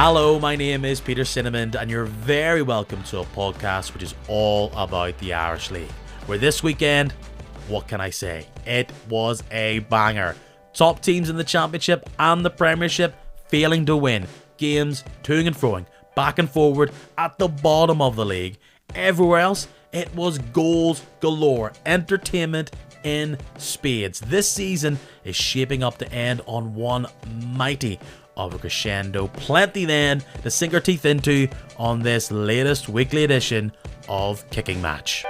Hello, my name is Peter Cinnamon, and you're very welcome to a podcast which is all about the Irish League. Where this weekend, what can I say? It was a banger. Top teams in the Championship and the Premiership failing to win. Games toing and froing, back and forward at the bottom of the league. Everywhere else, it was goals galore. Entertainment in spades. This season is shaping up to end on one mighty of a crescendo. Plenty then to sink our teeth into on this latest weekly edition of Kicking Match.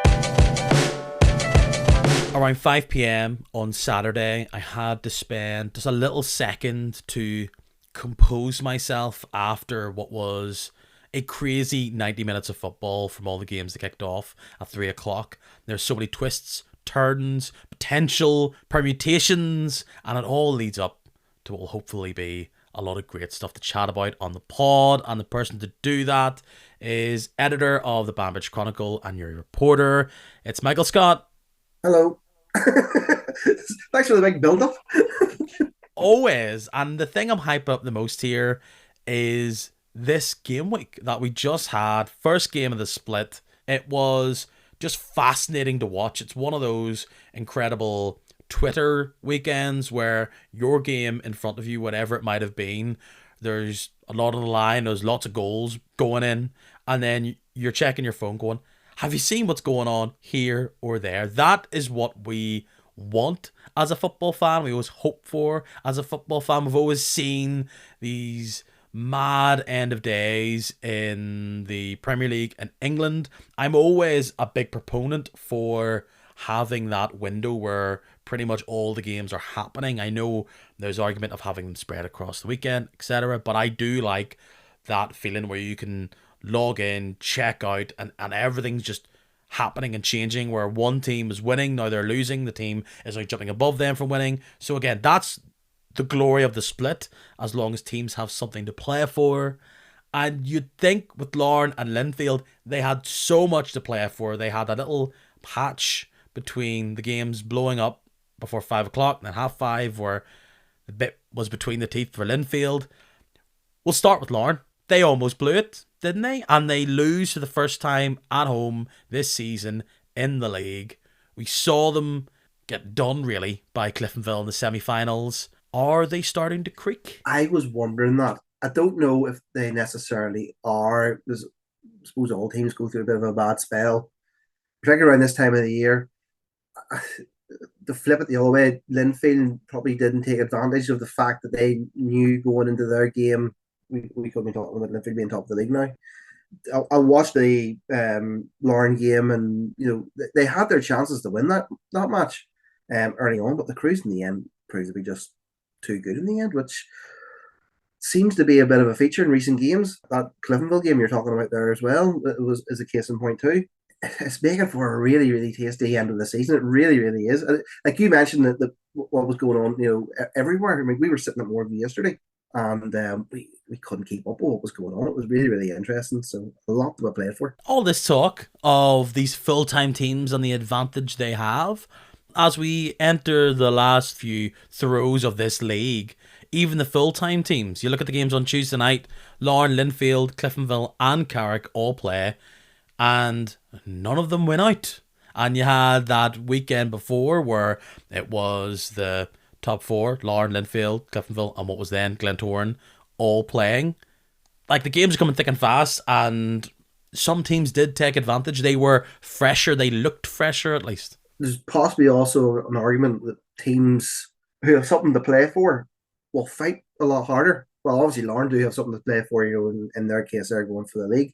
Around 5 p.m. on Saturday, I had to spend just a little second to compose myself after what was a crazy 90 minutes of football from all the games that kicked off at 3 o'clock. There's so many twists, turns, potential permutations, and it all leads up to what will hopefully be a lot of great stuff to chat about on the pod. And the person to do that is editor of the Banbridge Chronicle and your reporter. It's Michael Scott. Hello. Thanks for the big build-up. Always. And the thing I'm hyped up the most here is this game week that we just had. First game of the split. It was just fascinating to watch. It's one of those incredible Twitter weekends where your game in front of you, whatever it might have been, there's a lot on the line, there's lots of goals going in, and then you're checking your phone going, have you seen what's going on here or there? That is what we want as a football fan. We always hope for as a football fan. We've always seen these mad end of days in the Premier League in England. I'm always a big proponent for having that window where pretty much all the games are happening. I know there's argument of having them spread across the weekend, etc., but I do like that feeling where you can log in, check out, and everything's just happening and changing, where one team is winning, now they're losing, the team is like jumping above them from winning. So again, that's the glory of the split, as long as teams have something to play for. And you'd think with Larne and Linfield, they had so much to play for. They had a little patch between the games blowing up before 5 o'clock and then 5:30, where the bit was between the teeth for Linfield. We'll start with Larne. They almost blew it, didn't they? And they lose for the first time at home this season in the league. We saw them get done, really, by Cliftonville in the semi-finals. Are they starting to creak? I was wondering that. I don't know if they necessarily are, because I suppose all teams go through a bit of a bad spell, particularly around this time of the year. To flip it the other way, Linfield probably didn't take advantage of the fact that they knew going into their game. We could be talking about Linfield being top of the league now. I watched the Larne game, and they had their chances to win that match early on, but the Crews in the end proved to be just too good in the end, which seems to be a bit of a feature in recent games. That Cliftonville game you're talking about there as well is a case in point too. It's making for a really, really tasty end of the season. It really, really is. Like you mentioned, that what was going on, everywhere. I mean, we were sitting at Morgan yesterday, and we couldn't keep up with what was going on. It was really, really interesting. So a lot to be played for. All this talk of these full-time teams and the advantage they have as we enter the last few throws of this league. Even the full-time teams. You look at the games on Tuesday night. Larne, Linfield, Cliftonville, and Carrick all play, and none of them went out. And you had that weekend before where it was the top four, Larne, Linfield, Cliftonville, and what was then Glentoran, all playing. Like, the games are coming thick and fast, and some teams did take advantage. They were fresher. They looked fresher, at least. There's possibly also an argument that teams who have something to play for will fight a lot harder. Well, obviously Larne do have something to play for, in their case they're going for the league.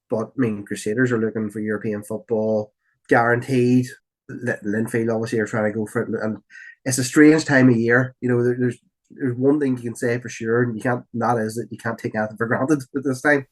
But, I mean, Crusaders are looking for European football, guaranteed. Linfield obviously are trying to go for it. And it's a strange time of year. There's one thing you can say for sure, and that is that you can't take anything for granted at this time.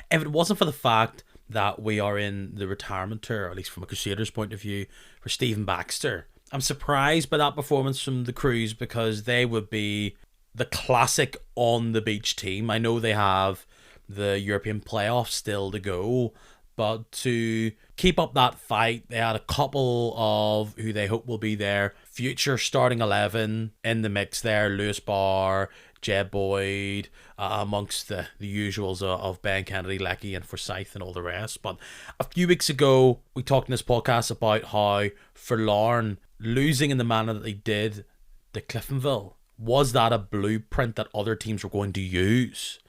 If it wasn't for the fact that we are in the retirement tour, at least from a Crusaders point of view, for Stephen Baxter, I'm surprised by that performance from the Crews, because they would be the classic on the beach team. I know they have the European playoffs still to go, but to keep up that fight, they had a couple of who they hope will be their future starting 11 in the mix there. Lewis Barr, Jeb Boyd, amongst the usuals of Ben Kennedy, Lecky, and Forsyth, and all the rest. But a few weeks ago, we talked in this podcast about how for Larne, losing in the manner that they did to Cliftonville, was that a blueprint that other teams were going to use?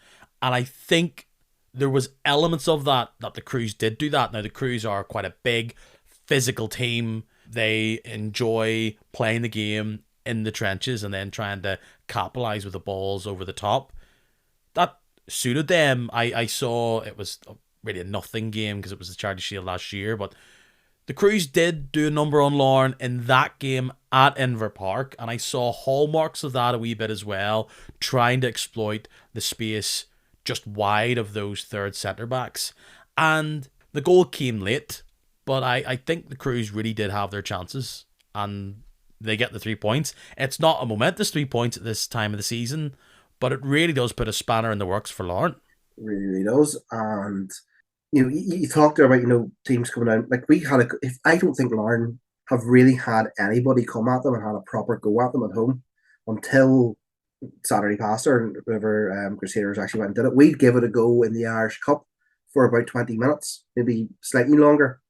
And I think there was elements of that the Crews did do that. Now, the Crews are quite a big, physical team. They enjoy playing the game in the trenches and then trying to capitalise with the balls over the top. That suited them. I saw it was really a nothing game because it was the Charity Shield last year, but the Crews did do a number on Larne in that game at Inver Park, and I saw hallmarks of that a wee bit as well, trying to exploit the space just wide of those third centre-backs. And the goal came late, but I think the Crews really did have their chances, and they get the 3 points. It's not a momentous 3 points at this time of the season, but it really does put a spanner in the works for Larne. It really, really does. And you talked there about teams coming out. Like if I don't think Larne have really had anybody come at them and had a proper go at them at home until Saturday past or whenever Crusaders actually went and did it. We'd give it a go in the Irish Cup for about 20 minutes, maybe slightly longer,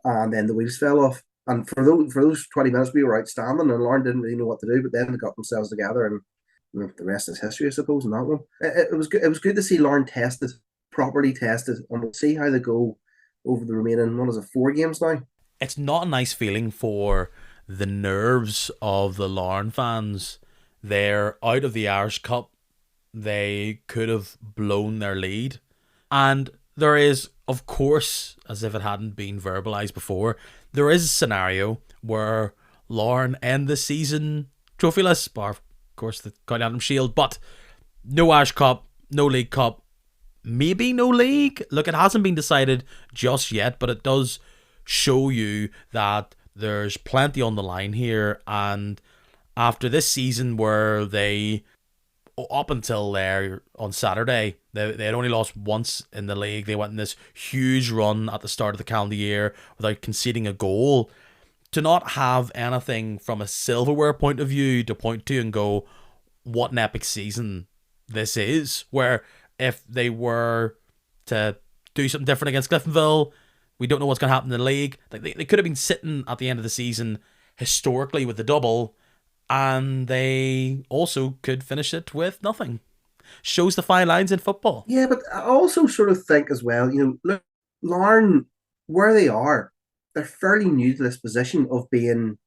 and then the wheels fell off. And for those 20 minutes, we were outstanding, and Larne didn't really know what to do. But then they got themselves together, and the rest is history, I suppose. In that one, it was good. It was good to see Larne properly tested, and we'll see how they go over the remaining. What is it, 4 games now? It's not a nice feeling for the nerves of the Larne fans. They're out of the Irish Cup. They could have blown their lead, and there is, of course, as if it hadn't been verbalised before, there is a scenario where Larne end the season trophyless, bar, of course, the County Antrim Shield, but no Irish Cup, no League Cup, maybe no league. Look, it hasn't been decided just yet, but it does show you that there's plenty on the line here, and after this season where they, up until there on Saturday, they had only lost once in the league. They went in this huge run at the start of the calendar year without conceding a goal. To not have anything from a silverware point of view to point to and go, what an epic season this is, where if they were to do something different against Cliftonville, we don't know what's going to happen in the league. They could have been sitting at the end of the season historically with the double, and they also could finish it with nothing. Shows the fine lines in football. Yeah, but I also sort of think as well, look, Larne, where they are, they're fairly new to this position of being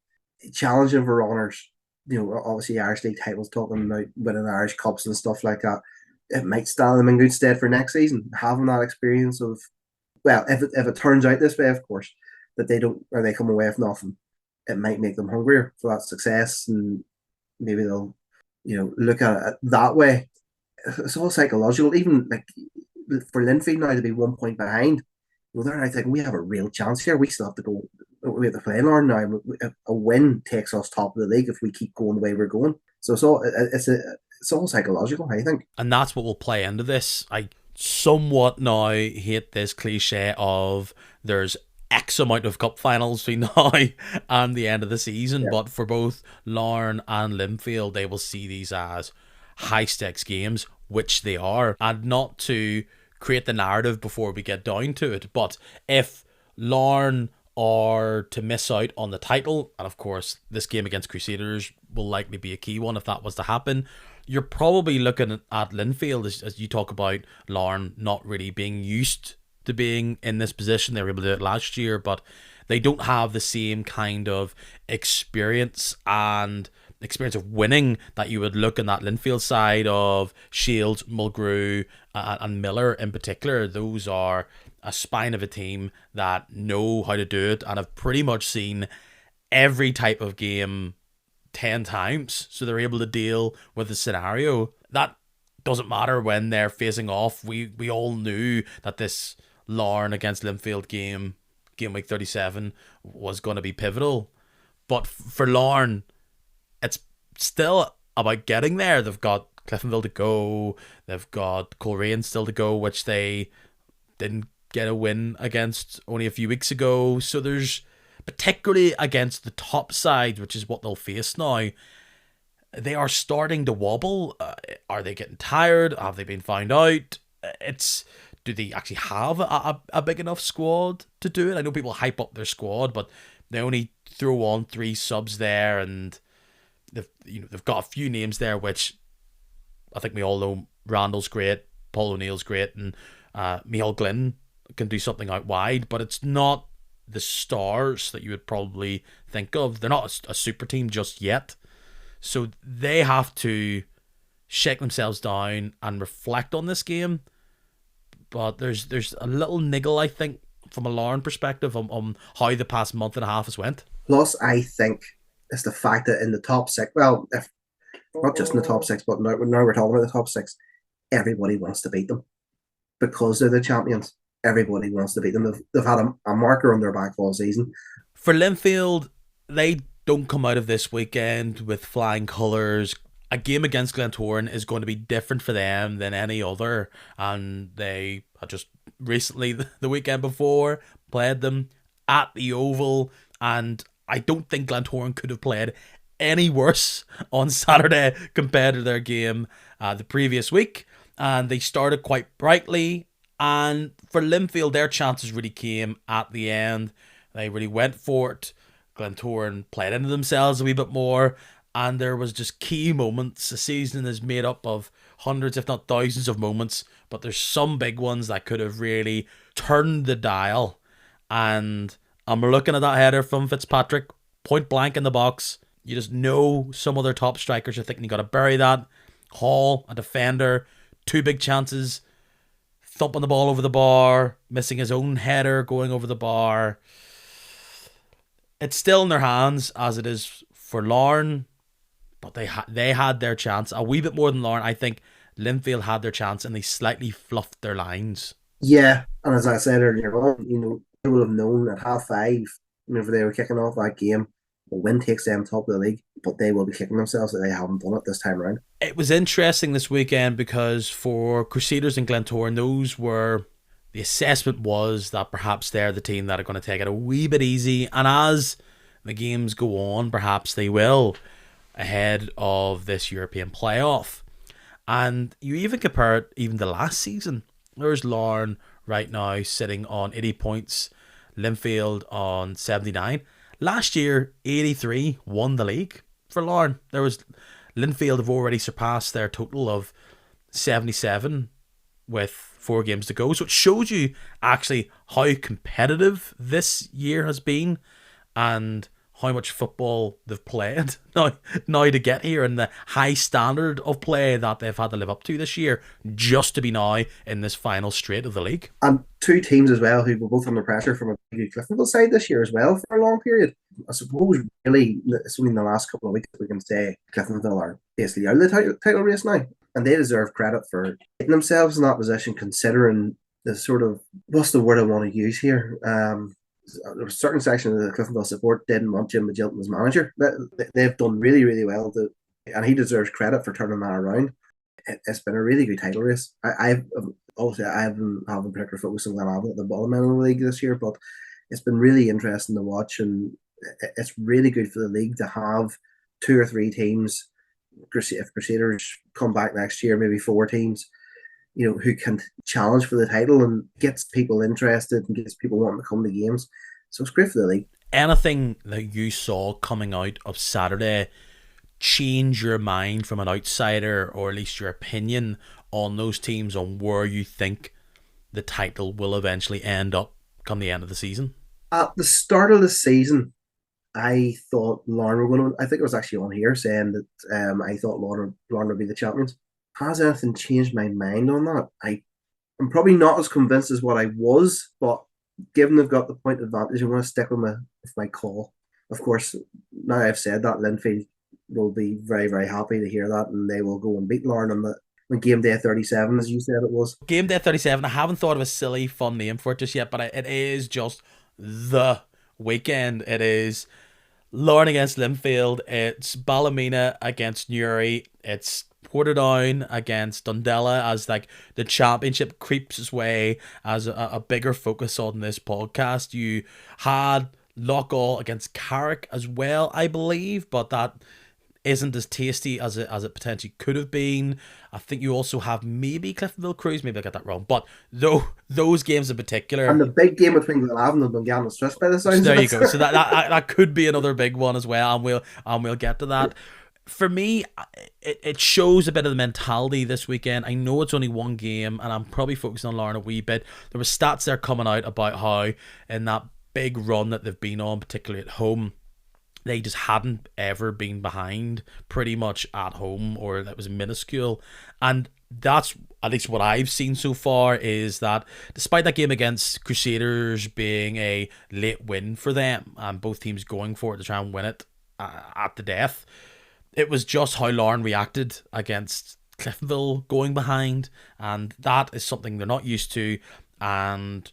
challenging for honours. Obviously Irish League titles, talking about winning Irish Cups and stuff like that. It might stand them in good stead for next season, having that experience of, well, if it turns out this way, of course, that they don't, or they come away with nothing, it might make them hungrier for that success, and maybe they'll, look at it that way. It's all psychological. Even like for Linfield now to be 1 point behind, they're now thinking we have a real chance here. We still have to go. We have to play Larne now. A win takes us top of the league if we keep going the way we're going. So it's all psychological, I think. And that's what will play into this. I somewhat now hate this cliche of there's X amount of cup finals between now and the end of the season, Yeah. but for both Larne and Linfield, they will see these as high stakes games, which they are, and not to create the narrative before we get down to it. But if Larne are to miss out on the title, and of course this game against Crusaders will likely be a key one if that was to happen, you're probably looking at Linfield as you talk about Larne not really being used to being in this position. They were able to do it last year, but they don't have the same kind of experience of winning that you would look in that Linfield side of Shields, Mulgrew, and Miller in particular. Those are a spine of a team that know how to do it and have pretty much seen every type of game 10 times, so they're able to deal with the scenario. That doesn't matter when they're facing off. We all knew that this Larne against Linfield game week 37 was going to be pivotal, but for Larne it's still about getting there. They've got Cliftonville to go, they've got Coleraine still to go, which they didn't get a win against only a few weeks ago. So there's, particularly against the top side, which is what they'll face now, they are starting to wobble. Are they getting tired? Have they been found out? It's Do they actually have a big enough squad to do it? I know people hype up their squad, but they only throw on three subs there, and they've got a few names there, which I think we all know. Randall's great, Paul O'Neill's great, and Michael Glynn can do something out wide, but it's not the stars that you would probably think of. They're not a super team just yet. So they have to shake themselves down and reflect on this game. But there's a little niggle, I think, from a Larne perspective on how the past month and a half has went. Plus, I think it's the fact that in the top six, well, if not just in the top six, but now we're talking about the top six, everybody wants to beat them because they're the champions. Everybody wants to beat them. They've had a marker on their back all season. For Linfield, they don't come out of this weekend with flying colours. A game against Glentoran is going to be different for them than any other, and they had just recently, the weekend before, played them at the Oval, and I don't think Glentoran could have played any worse on Saturday compared to their game the previous week, and they started quite brightly. And for Linfield, their chances really came at the end. They really went for it. Glentoran played into themselves a wee bit more, and there was just key moments. The season is made up of hundreds, if not thousands, of moments, but there's some big ones that could have really turned the dial. And I'm looking at that header from Fitzpatrick, point blank in the box. You just know some other top strikers are thinking you got to bury that. Hall, a defender, two big chances, thumping the ball over the bar, missing his own header, going over the bar. It's still in their hands, as it is for Larne, but they had their chance. A wee bit more than Larne. I think Linfield had their chance, and they slightly fluffed their lines. Yeah, and as I said earlier on, they would have known at 5:30, whenever they were kicking off that game, the win takes them top of the league, but they will be kicking themselves that they haven't done it this time around. It was interesting this weekend because for Crusaders and Glentoran, the assessment was that perhaps they're the team that are going to take it a wee bit easy, and as the games go on, perhaps they will, ahead of this European playoff. And you even compare it even to last season. There's Larne right now sitting on 80 points, Linfield on 79. Last year, 83 won the league for Larne. Linfield have already surpassed their total of 77 with 4 games to go. So it shows you actually how competitive this year has been and how much football they've played now to get here, and the high standard of play that they've had to live up to this year just to be now in this final straight of the league. And two teams as well who were both under pressure from a big Cliftonville side this year as well for a long period. I suppose really it's only in the last couple of weeks we can say Cliftonville are basically out of the title race now, and they deserve credit for getting themselves in that position considering the sort of, what's the word I want to use here, there was a certain section of the Cliftonville support didn't want Jim McGilton as manager. They've done really, really well, and he deserves credit for turning that around. It's been a really good title race. I haven't particular focus on Glenavon at the Ballymena league this year, but it's been really interesting to watch, and it's really good for the league to have 2 or 3 teams. If Crusaders come back next year, maybe 4 teams, who can challenge for the title and gets people interested and gets people wanting to come to games. So it's great for the league. Anything that you saw coming out of Saturday change your mind from an outsider, or at least your opinion on those teams, on where you think the title will eventually end up come the end of the season? At the start of the season, I thought Larne were going to. I think it was actually on here saying that I thought Larne would be the champions. Has anything changed my mind on that? I'm probably not as convinced as what I was, but given they've got the point advantage, I'm going to stick with my call. Of course, now I've said that, Linfield will be very, very happy to hear that, and they will go and beat Larne on game day 37, as you said it was. Game day 37, I haven't thought of a silly, fun name for it just yet, but it is just the weekend. It is Larne against Linfield, it's Ballymena against Newry, it's Portadown against Dundela, as like the championship creeps its way as a bigger focus on this podcast. You had Loughgall against Carrick as well, I believe, but that isn't as tasty as it potentially could have been. I think you also have maybe Cliftonville Cruise, maybe I got that wrong, but though those games in particular. And the big game between Glenavon and Dungannon Swiss by the So sounds there of you it. go. So that could be another big one as well, and we'll get to that. For me, it shows a bit of the mentality this weekend. I know it's only one game, and I'm probably focusing on Larne a wee bit. There were stats there coming out about how in that big run that they've been on, particularly at home, they just hadn't ever been behind pretty much at home, or that was minuscule. And that's at least what I've seen so far, is that despite that game against Crusaders being a late win for them and both teams going for it to try and win it at the death, it was just how Larne reacted against Cliftonville going behind, and that is something they're not used to. And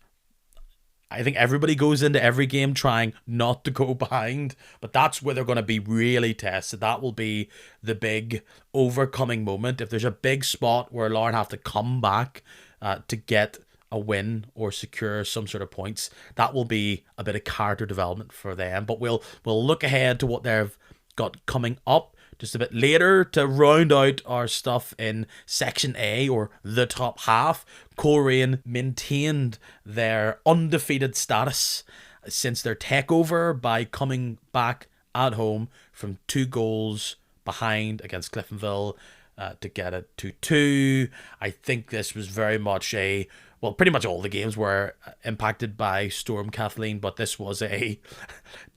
I think everybody goes into every game trying not to go behind, but that's where they're going to be really tested. That will be the big overcoming moment. If there's a big spot where Larne have to come back to get a win or secure some sort of points, that will be a bit of character development for them. But we'll look ahead to what they've got coming up just a bit later to round out our stuff in Section A, or the top half. Coleraine maintained their undefeated status since their takeover by coming back at home from 2 goals behind against Cliftonville to get it to 2. I think this was very much pretty much all the games were impacted by Storm Kathleen, but this was a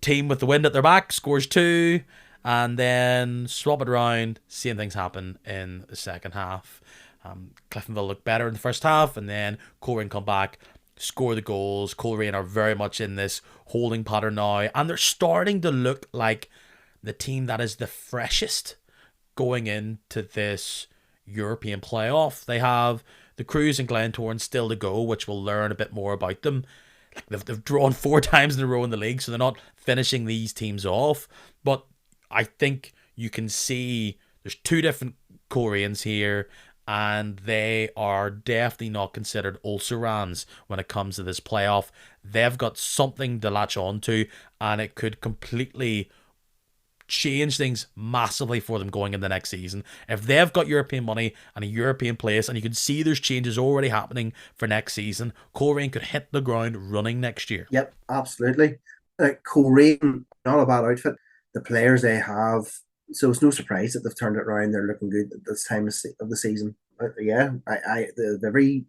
team with the wind at their back, scores 2, and then swap it around. Same things happen in the second half. Cliftonville looked better in the first half, and then Coleraine come back, score the goals. Coleraine are very much in this holding pattern now, and they're starting to look like the team that is the freshest going into this European playoff. They have the Cruise and Glentoran still to go, which we'll learn a bit more about them. Like they've drawn 4 times in a row in the league, so they're not finishing these teams off. But I think you can see there's 2 different Coleraines here, and they are definitely not considered ulcerans when it comes to this playoff. They've got something to latch on to, and it could completely change things massively for them going in the next season. If they've got European money and a European place, and you can see there's changes already happening for next season, Coleraine could hit the ground running next year. Yep, absolutely. Coleraine, not a bad outfit. The players they have, so it's no surprise that they've turned it around. They're looking good at this time of the season. Yeah, the every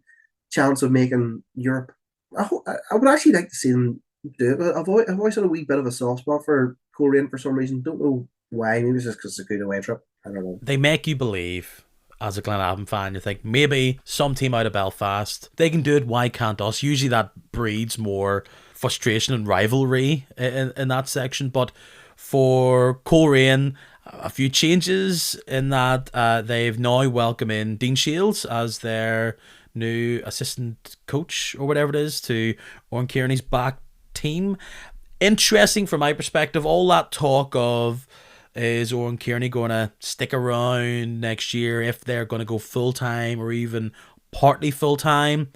chance of making Europe. I would actually like to see them do it. But I've always had a wee bit of a soft spot for Coleraine for some reason. Don't know why. Maybe it's just because it's a good away trip. I don't know. They make you believe, as a Glenavon fan, you think maybe some team out of Belfast, they can do it, why can't us? Usually that breeds more frustration and rivalry in that section. But for Coleraine, a few changes in that they've now welcomed in Dean Shields as their new assistant coach or whatever it is to Oran Kearney's back team. Interesting from my perspective. All that talk of is Oran Kearney going to stick around next year, if they're going to go full-time or even partly full-time.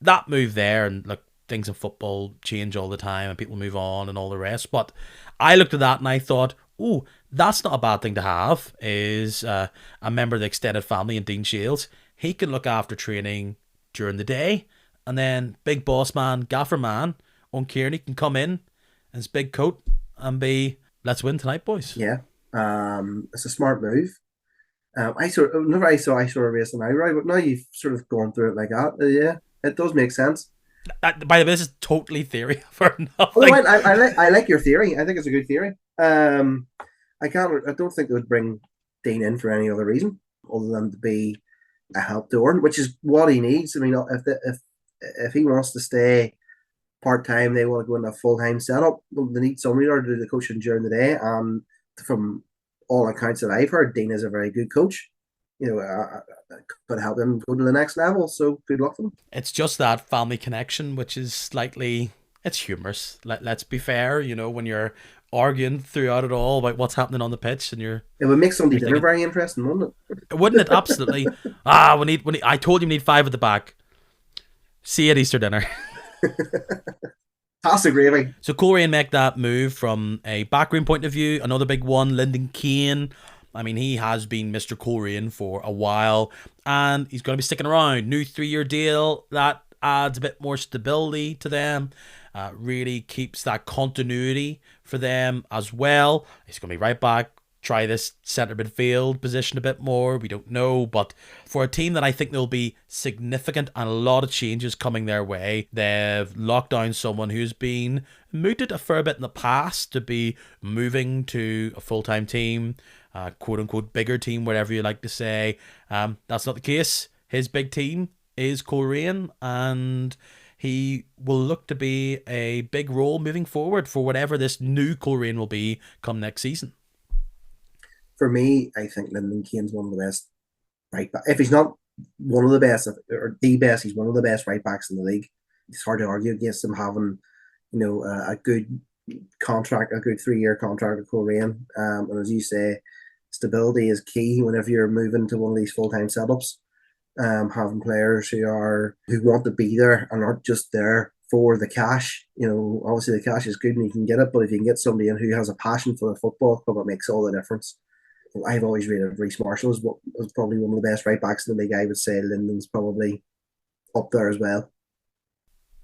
That move there, and look, things in football change all the time and people move on and all the rest. But I looked at that and I thought, oh, that's not a bad thing to have, is a member of the extended family in Dean Shields. He can look after training during the day, and then big boss man, gaffer man, Oran Kearney can come in his big coat and be, let's win tonight, boys. Yeah, it's a smart move. Whenever I saw racing eyebrow, but now you've sort of gone through it like that. Yeah, it does make sense. By the way, this is totally theory for nothing. Oh, I like your theory. I think it's a good theory. I don't think they would bring Dean in for any other reason other than to be a help to Oran, which is what he needs. I mean, if he wants to stay part time, they want to go in a full time setup. Well, they need somebody to do the coaching during the day. And from all accounts that I've heard, Dean is a very good coach. Could help them go to the next level. So good luck to them. It's just that family connection, which is slightly, it's humorous. Let's be fair. When you're arguing throughout it all about what's happening on the pitch, and it would make Sunday dinner very interesting, wouldn't it? Wouldn't it? Absolutely. we need. I told you we need 5 at the back. See you at Easter dinner. Pass the gravy. So Coleraine make that move from a backroom point of view. Another big one, Lyndon Kane I mean, he has been Mr. Korean for a while, and he's going to be sticking around. New 3 year deal that adds a bit more stability to them. Really keeps that continuity for them as well. He's going to be right back. Try this centre midfield position a bit more. We don't know, but for a team that I think there'll be significant and a lot of changes coming their way, they've locked down someone who's been mooted a fair bit in the past to be moving to a full time team, quote unquote bigger team, whatever you like to say. That's not the case. His big team is Korean, and he will look to be a big role moving forward for whatever this new Korean will be come next season. For me, I think Lyndon Kane's one of the best right back. If he's not one of the best or the best, he's one of the best right backs in the league. It's hard to argue against him having, a good contract, a good 3 year contract with Korean. And as you say, stability is key whenever you're moving to one of these full time setups. Having players who want to be there and aren't just there for the cash. Obviously the cash is good and you can get it, but if you can get somebody in who has a passion for the football club, it makes all the difference. I've always rated Reece Marshall as was probably one of the best right backs in the league. I would say Lyndon's probably up there as well.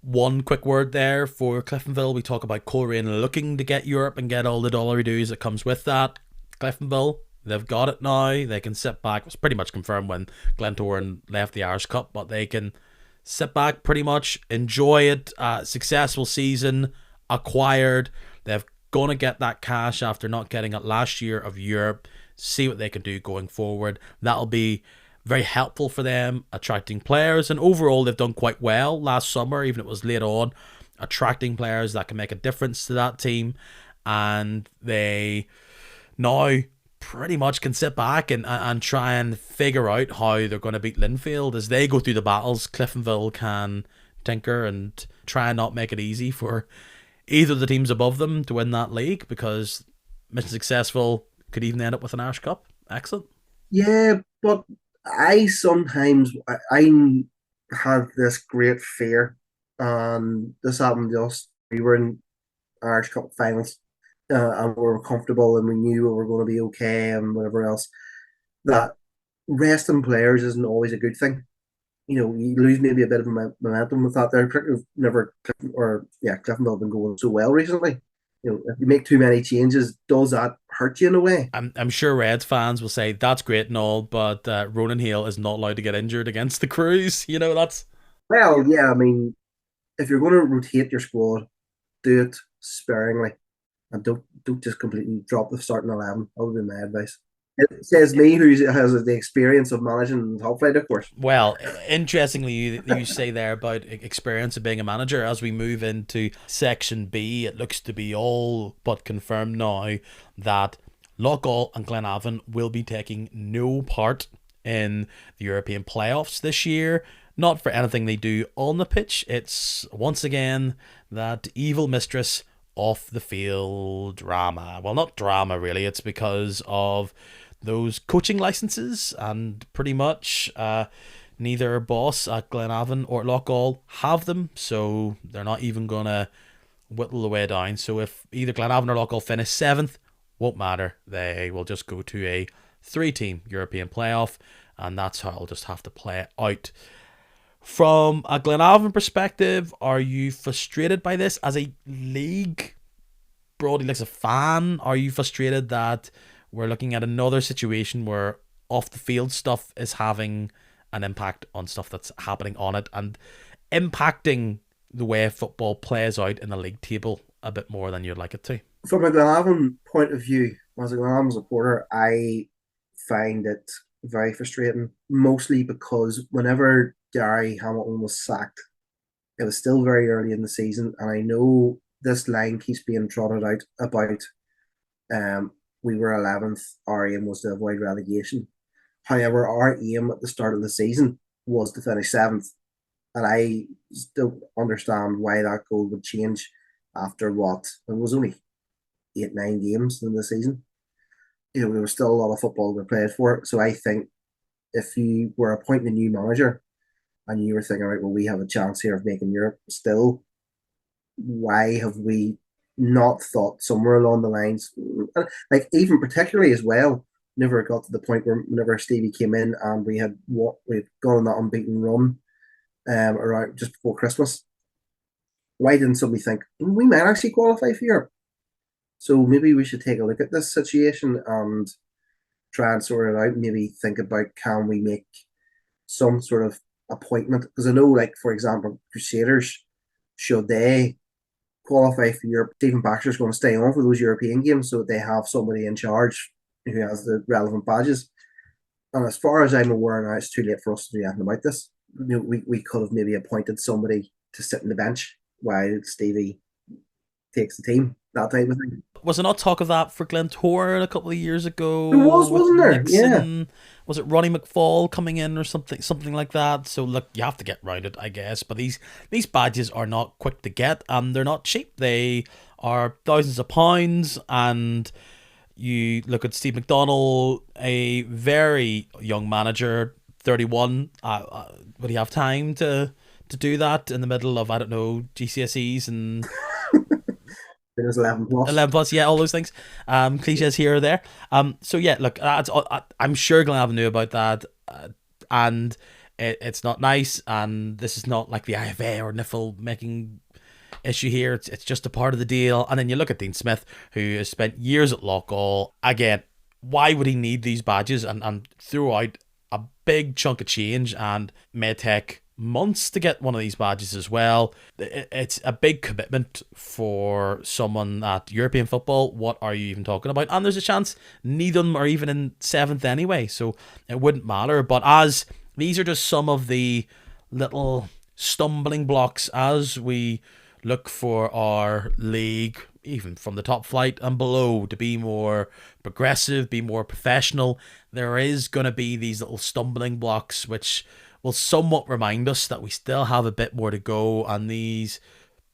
One quick word there for Cliftonville. We talk about Korean looking to get Europe and get all the dollary dues that comes with that. Cliftonville, they've got it now. They can sit back. It was pretty much confirmed when Glentoran left the Irish Cup, but they can sit back pretty much, enjoy it. Successful season, acquired. They've gonna get that cash after not getting it last year of Europe. See what they can do going forward. That'll be very helpful for them, attracting players, and overall they've done quite well last summer, even if it was late on, attracting players that can make a difference to that team, and they now pretty much can sit back and try and figure out how they're going to beat Linfield as they go through the battles. Cliftonville can tinker and try and not make it easy for either of the teams above them to win that league, because mission successful could even end up with an Irish Cup. Excellent. Yeah, but I sometimes I had this great fear, and this happened just we were in Irish Cup finals, and we were comfortable and we knew we were going to be okay and whatever else. That resting players isn't always a good thing. You lose maybe a bit of momentum with that. There, never or yeah, Cliftonville have been going so well recently. If you make too many changes, does that hurt you in a way? I'm sure Reds fans will say that's great and all, but Ronan Hale is not allowed to get injured against the Crews. That's Well, yeah, I mean, if you're going to rotate your squad, do it sparingly and don't just completely drop the starting 11. That would be my advice. It says me, who has the experience of managing top flight, of course. well. Interestingly, you say there about experience of being a manager. As we move into Section B, it looks to be all but confirmed now that Loughgall and Glenavon will be taking no part in the European playoffs this year. Not for anything they do on the pitch. It's once again that evil mistress off the field drama. Well, not drama really. It's because of those coaching licenses, and pretty much neither boss at Glenavon or Loughgall have them, so they're not even gonna whittle the way down. So if either Glenavon or Loughgall finish seventh, won't matter. They will just go to a 3-team European playoff, and that's how I'll just have to play it out. From a Glenavon perspective, are you frustrated by this as a league? Broadly, like as a fan, are you frustrated that we're looking at another situation where off the field stuff is having an impact on stuff that's happening on it and impacting the way football plays out in the league table a bit more than you'd like it to? From a Glenavon point of view, as a Glenavon supporter, I find it very frustrating, mostly because whenever Gary Hamilton was sacked, it was still very early in the season, and I know this line keeps being trotted out about we were 11th, our aim was to avoid relegation. However, our aim at the start of the season was to finish 7th, and I don't understand why that goal would change after what it was only 8, 9 games in the season. There was still a lot of football to be played for. So I think if you were appointing a new manager and you were thinking, right, well, we have a chance here of making Europe still, why have we not thought somewhere along the lines, like even particularly as well, never got to the point where whenever Stevie came in and we'd gone on that unbeaten run around just before Christmas. Why didn't somebody think we might actually qualify for Europe? So maybe we should take a look at this situation and try and sort it out. Maybe think about, can we make some sort of appointment? Because I know, like for example, Crusaders, should they qualify for Europe, Stephen Baxter's going to stay on for those European games, so they have somebody in charge who has the relevant badges. And as far as I'm aware now, it's too late for us to do anything about this. We could have maybe appointed somebody to sit in the bench while Stevie takes the team, that type of thing. Was there not talk of that for Glentoran a couple of years There ago was, with wasn't there? Yeah. Nixon? Was it Ronnie McFall coming in or something like that? So look, you have to get round it, I guess. But these badges are not quick to get, and they're not cheap. They are thousands of pounds, and you look at Steve McDonnell, a very young manager, 31. Would he have time to do that in the middle of, I don't know, GCSEs and It was 11 plus. 11 plus, yeah, all those things. Cliches here or there. So yeah, look, I'm sure Glenavon knew about that, and it's not nice. And this is not like the IFA or NIFL making issue here. It's just a part of the deal. And then you look at Dean Smith, who has spent years at Loughgall. Again, why would he need these badges and threw out a big chunk of change and may take months to get one of these badges as well. It's a big commitment for someone at European football. What are you even talking about? And there's a chance neither of them are even in 7th anyway, so it wouldn't matter. But as these are just some of the little stumbling blocks as we look for our league, even from the top flight and below, to be more progressive, be more professional. There is going to be these little stumbling blocks which will somewhat remind us that we still have a bit more to go, and these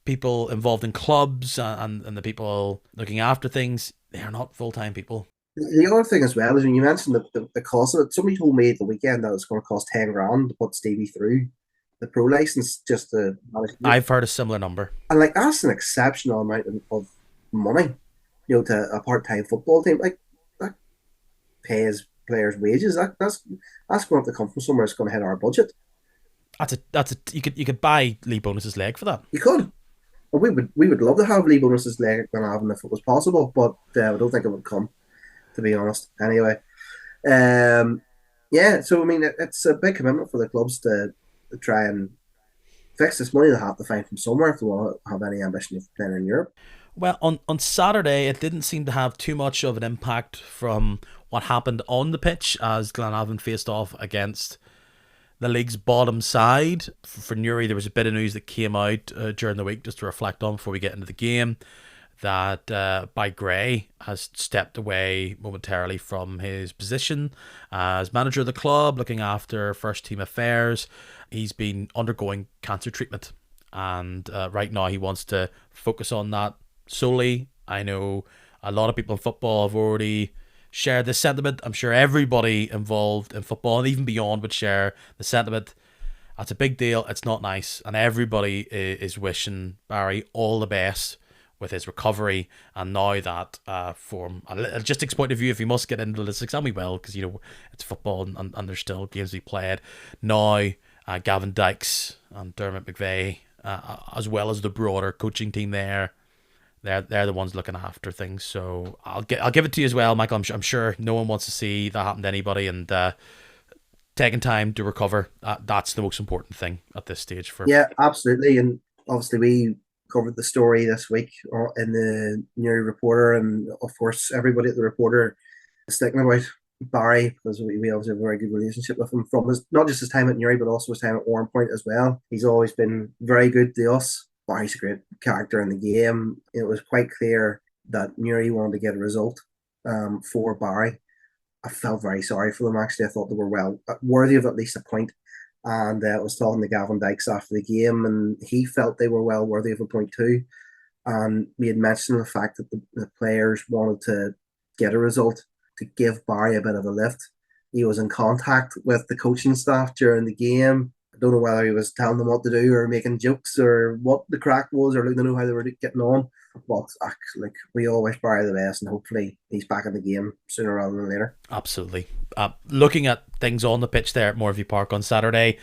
people involved in clubs and the people looking after things, they are not full-time people. The other thing as well is when you mentioned the cost of it, somebody told me at the weekend that it's going to cost 10 grand to put Stevie through the pro license just to manage. I've heard a similar number. And like, that's an exceptional amount of money, to a part-time football team. Like, that pays players' wages. That's going to have to come from somewhere. It's going to hit our budget. That's a you could buy Lee Bonus's leg for that. You could. And we would love to have Lee Bonus's leg when having if it was possible, but I don't think it would come, to be honest. Anyway, yeah. So I mean, it's a big commitment for the clubs to try and fix this money. They have to find from somewhere if they want to have any ambition of playing in Europe. Well, on Saturday, it didn't seem to have too much of an impact from what happened on the pitch as Glenavon faced off against the league's bottom side. For Newry, there was a bit of news that came out during the week, just to reflect on before we get into the game, that By Gray has stepped away momentarily from his position as manager of the club, looking after first team affairs. He's been undergoing cancer treatment, and right now he wants to focus on that solely. I know a lot of people in football have already shared this sentiment. I'm sure everybody involved in football and even beyond would share the sentiment. That's a big deal. It's not nice, and everybody is wishing Barry all the best with his recovery. And now that from a logistics point of view, if he must get into logistics, and we will, because it's football and there's still games to be played. Now Gavin Dykes and Dermot McVeigh, as well as the broader coaching team there, they're the ones looking after things. So I'll give it to you as well, Michael. I'm sure no one wants to see that happen to anybody, and taking time to recover, that's the most important thing at this stage. Yeah, absolutely. And obviously we covered the story this week in the Newry Reporter, and of course everybody at the Reporter is thinking about Barry, because we obviously have a very good relationship with him from not just his time at Newry but also his time at Warren Point as well. He's always been very good to us. Barry's a great character in the game. It was quite clear that Newry wanted to get a result for Barry. I felt very sorry for them, actually. I thought they were well worthy of at least a point. And I was talking to Gavin Dykes after the game, and he felt they were well worthy of a point too. And we had mentioned the fact that the players wanted to get a result to give Barry a bit of a lift. He was in contact with the coaching staff during the game. I don't know whether he was telling them what to do or making jokes or what the crack was or looking to know how they were getting on. But like we all wish Barry the best, and hopefully he's back in the game sooner rather than later. Absolutely. Looking at things on the pitch there at Moorview Park on Saturday,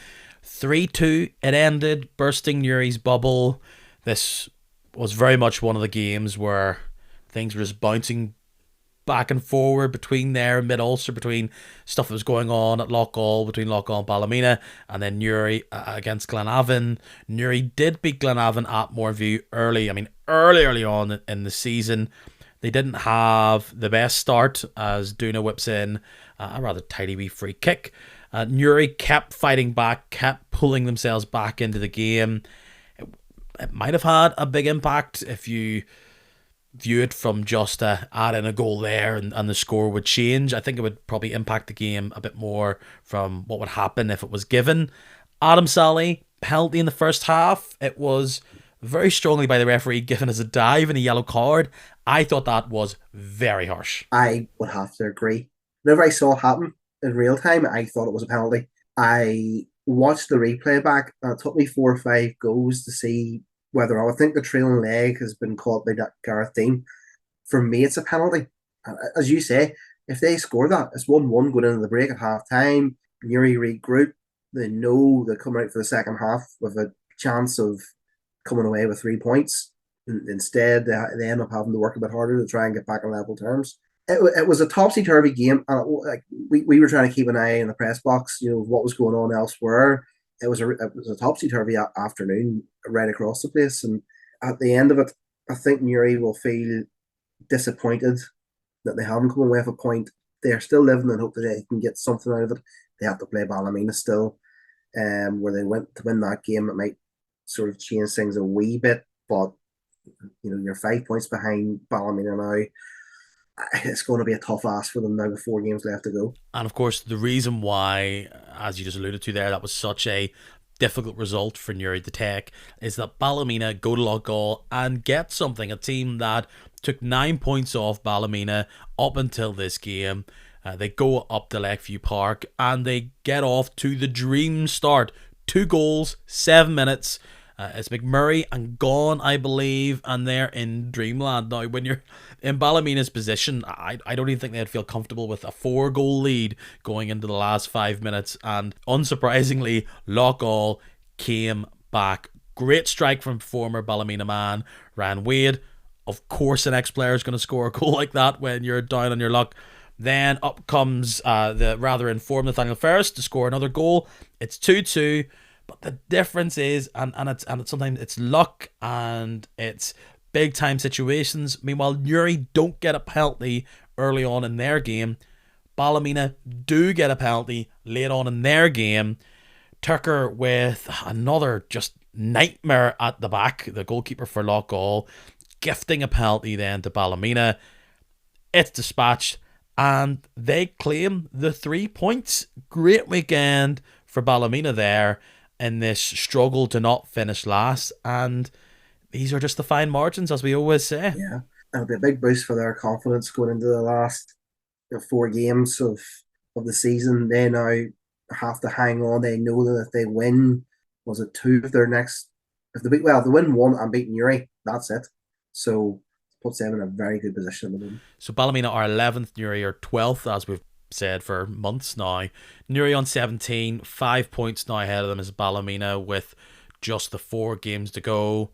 3-2 it ended, bursting Newry's bubble. This was very much one of the games where things were just bouncing back and forward between there, mid-Ulster, between stuff that was going on at Loughgall, between Loughgall and Ballymena, and then Newry against Glenavon. Newry did beat Glenavon at Moorview early. I mean, early on in the season. They didn't have the best start as Duna whips in a rather tidy wee free kick. Newry kept fighting back, kept pulling themselves back into the game. It might have had a big impact if you view it from just add in a goal there and the score would change. I think it would probably impact the game a bit more from what would happen if it was given. Adam Sally, penalty in the first half. It was very strongly by the referee given as a dive and a yellow card. I thought that was very harsh. I would have to agree. Whenever I saw it happen in real time, I thought it was a penalty. I watched the replay back, and it took me 4 or 5 goes to see whether I would think the trailing leg has been caught by Gareth Dean. For me, it's a penalty. As you say, if they score that, it's 1-1 going into the break at half time. Newry regroup. They know they're coming out for the second half with a chance of coming away with 3 points. Instead, they end up having to work a bit harder to try and get back on level terms. It was a topsy-turvy game, and we were trying to keep an eye in the press box, what was going on elsewhere. It was a topsy-turvy afternoon right across the place, and at the end of it, I think Newry will feel disappointed that they haven't come away with a point. They're still living in hope that they can get something out of it. They have to play Ballymena still, where they went to win that game. It might sort of change things a wee bit, but you're 5 points behind Ballymena now. It's going to be a tough ask for them now with 4 games left to go. And of course, the reason why, as you just alluded to there, that was such a difficult result for Newry to take is that Ballymena go to Loughgall and get something. A team that took 9 points off Ballymena up until this game. They go up to Lakeview Park and they get off to the dream start. 2 goals, 7 minutes. It's McMurray and Gone, I believe, and they're in dreamland now. When you're in Ballymena's position, I don't even think they'd feel comfortable with a 4-goal lead going into the last 5 minutes. And unsurprisingly, Loughgall came back. Great strike from former Ballymena man Ryan Wade. Of course, an ex-player is going to score a goal like that when you're down on your luck. Then up comes the rather informed Nathaniel Ferris to score another goal. It's 2-2. But the difference is, and it's sometimes it's luck and it's big time situations. Meanwhile, Newry don't get a penalty early on in their game. Ballymena do get a penalty late on in their game. Tucker with another just nightmare at the back, the goalkeeper for Loughgall, gifting a penalty then to Ballymena. It's dispatched and they claim the 3 points. Great weekend for Ballymena there in this struggle to not finish last, and these are just the fine margins, as we always say. Yeah, it'll be a big boost for their confidence going into the last 4 games of the season. They now have to hang on. They know that if they win, was it 2 of their next? If they win 1 and beat Newry, that's it. So it puts them in a very good position at the moment. So Ballymena are 11th, Newry are 12th, as we've said for months now. Newry on 17, 5 points now ahead of them is Ballymena with just the 4 games to go.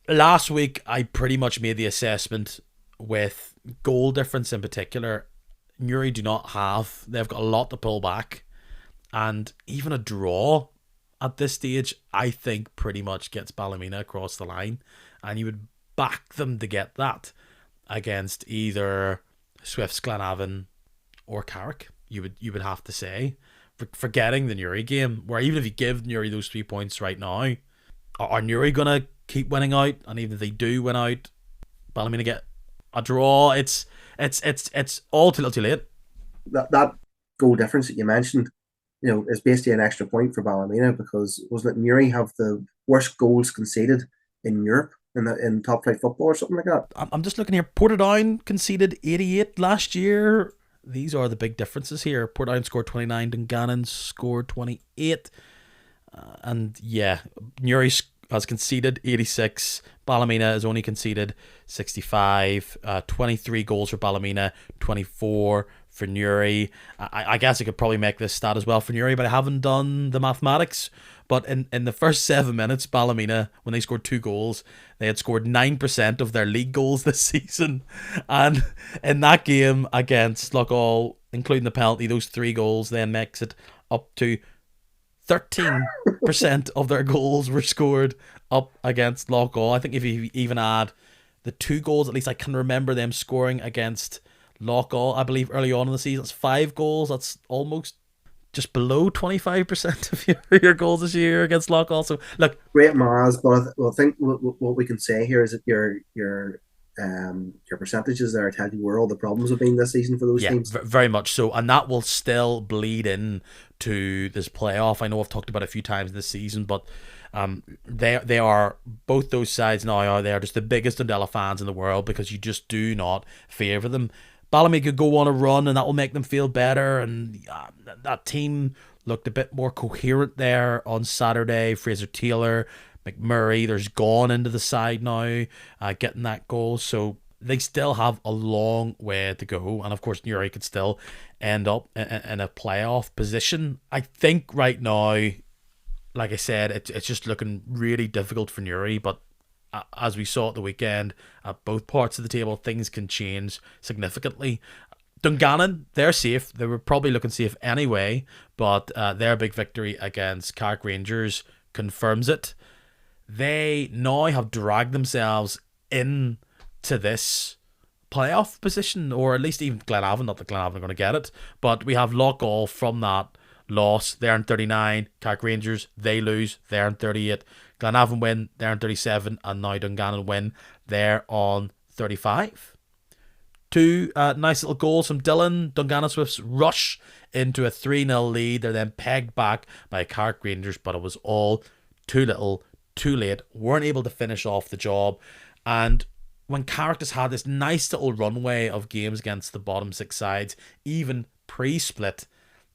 Last week I pretty much made the assessment with goal difference in particular. Newry do not have. They've got a lot to pull back, and even a draw at this stage I think pretty much gets Ballymena across the line, and you would back them to get that against either Swifts, Glenavon or Carrick, you would have to say, forgetting the Newry game, where even if you give Newry those 3 points right now, are Newry gonna keep winning out? And even if they do win out, Ballymena get a draw. It's all too little too late. That goal difference that you mentioned, is basically an extra point for Ballymena, because wasn't it Newry have the worst goals conceded in Europe in top flight football or something like that? I'm just looking here. Portadown conceded 88 last year. These are the big differences here. Portadown scored 29, Dungannon scored 28. And yeah, Newry has conceded 86. Ballymena has only conceded 65. 23 goals for Ballymena, 24 for Newry. I guess I could probably make this stat as well for Newry, but I haven't done the mathematics. But in the first 7 minutes, Ballymena, when they scored 2 goals, they had scored 9% of their league goals this season. And in that game against Loughgall, including the penalty, those 3 goals then makes it up to 13% of their goals were scored up against Loughgall. I think if you even add the 2 goals, at least I can remember them scoring against Loughgall, I believe early on in the season, it's 5 goals. That's almost just below 25% of your goals this year against Loughgall. So, look, Great Maz, but I think what we can say here is that your percentages there tell you where all the problems have been this season for those yeah, teams. very much so. And that will still bleed in to this playoff. I know I've talked about it a few times this season, but they are, both those sides now are, they are just the biggest Dundela fans in the world because you just do not favour them. Ballymena could go on a run and that will make them feel better, and that team looked a bit more coherent there on Saturday. Fraser Taylor, McMurray, there's gone into the side now, getting that goal, so they still have a long way to go, and of course Newry could still end up in a playoff position. I think right now, like I said, it's just looking really difficult for Newry, but as we saw at the weekend, at both parts of the table, things can change significantly. Dungannon, they're safe. They were probably looking safe anyway, but their big victory against Carrick Rangers confirms it. They now have dragged themselves in to this playoff position, or at least even Glenavon. Not that Glenavon are going to get it, but we have Loughgall from that loss. They're in 39. Carrick Rangers, they lose. They're in 38. Glenavon win. They're in 37. And now Dungannon win. They're on 35. 2 nice little goals from Dylan. Dungannon Swifts rush into a 3-0 lead. They're then pegged back by Carrick Rangers, but it was all too little, too late. Weren't able to finish off the job. And when Carrick has had this nice little runway of games against the bottom 6 sides, even pre-split,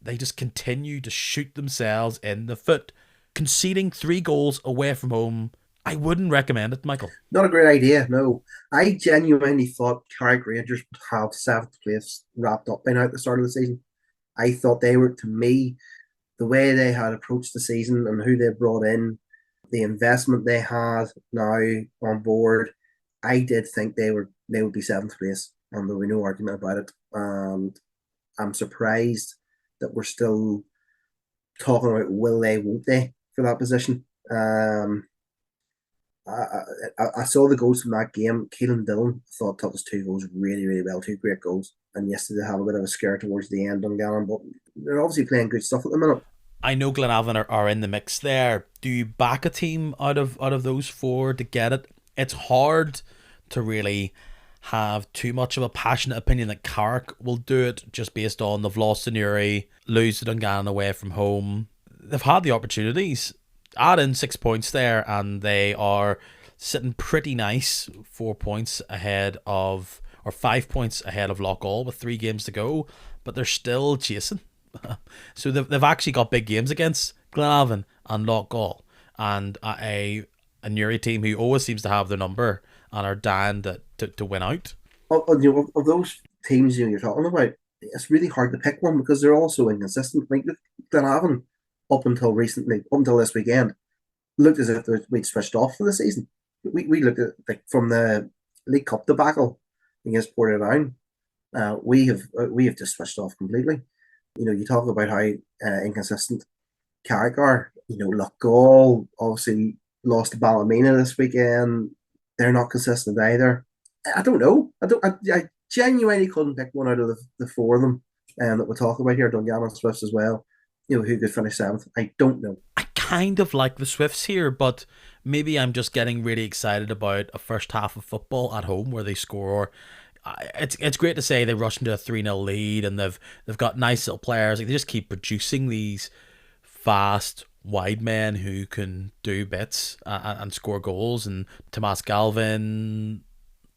they just continue to shoot themselves in the foot. Conceding 3 goals away from home, I wouldn't recommend it, Michael. Not a great idea, no. I genuinely thought Carrick Rangers would have 7th place wrapped up by now at the start of the season. I thought they were, to me, the way they had approached the season and who they brought in, the investment they had now on board, I did think they would be 7th place, and there would be no argument about it. And I'm surprised that we're still talking about will they, won't they for that position. I saw the goals from that game. Keelan Dillon, I thought, took his 2 goals really, really well. 2 great goals. And yesterday they have a bit of a scare towards the end on Gallon, but they're obviously playing good stuff at the minute. I know Glenavon are in the mix there. Do you back a team out of those 4 to get it? It's hard to really have too much of a passionate opinion that Carrick will do it just based on they've lost to Newry, lose to Dungannon away from home. They've had the opportunities. Add in 6 points there and they are sitting pretty nice, 4 points ahead of, or 5 points ahead of Loughgall with 3 games to go, but they're still chasing. So they've actually got big games against Glenavon and Loughgall, and a Newry team who always seems to have their number and are dying to win out. Of those teams you're talking about, it's really hard to pick one because they're all so inconsistent. Like Glenavon, up until recently, up until this weekend, looked as if we'd switched off for the season. We looked at, like, from the League Cup debacle against Portadown, we have just switched off completely. You talk about how inconsistent Carrick are. Loughgall obviously lost to Ballymena this weekend. They're not consistent either. I don't know. I genuinely couldn't pick one out of the 4 of them that we'll talk about here. Dungannon Swifts as well. Who could finish 7th. I don't know. I kind of like the Swifts here, but maybe I'm just getting really excited about a first half of football at home where they score. It's great to say they rush into a 3-0 lead and they've got nice little players. Like, they just keep producing these fast wide men who can do bits and score goals. And Tomas Galvin,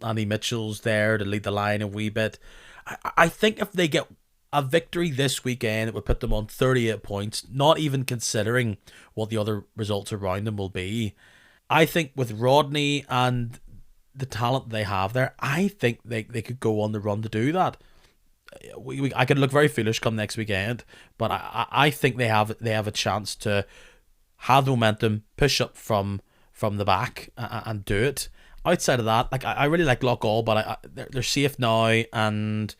Andy Mitchell's there to lead the line a wee bit. I think if they get a victory this weekend would put them on 38 points, not even considering what the other results around them will be. I think with Rodney and the talent they have there, I think they could go on the run to do that. I could look very foolish come next weekend, but I think they have a chance to have the momentum, push up from the back and do it. Outside of that, like I really like Loughgall, but they're safe now, and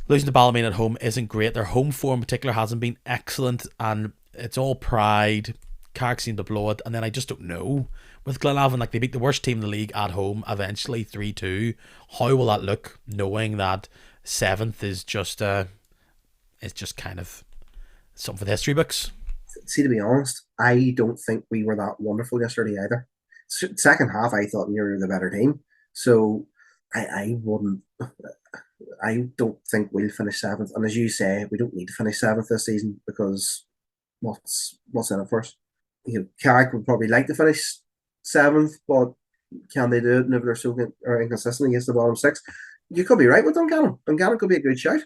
losing to Ballymena at home isn't great. Their home form in particular hasn't been excellent, and it's all pride. Carrick seem to blow it, and then I just don't know. With Glenavon, like they beat the worst team in the league at home eventually 3-2. How will that look, knowing that 7th is just it's just kind of something for the history books? See, to be honest, I don't think we were that wonderful yesterday either. Second half, I thought we were the better team. So I wouldn't. I don't think we'll finish 7th. And as you say, we don't need to finish 7th this season because what's in it for us? Carrick would probably like to finish 7th, but can they do it if they're so inconsistent against the bottom 6? You could be right with Dungannon. Dungannon could be a good shout.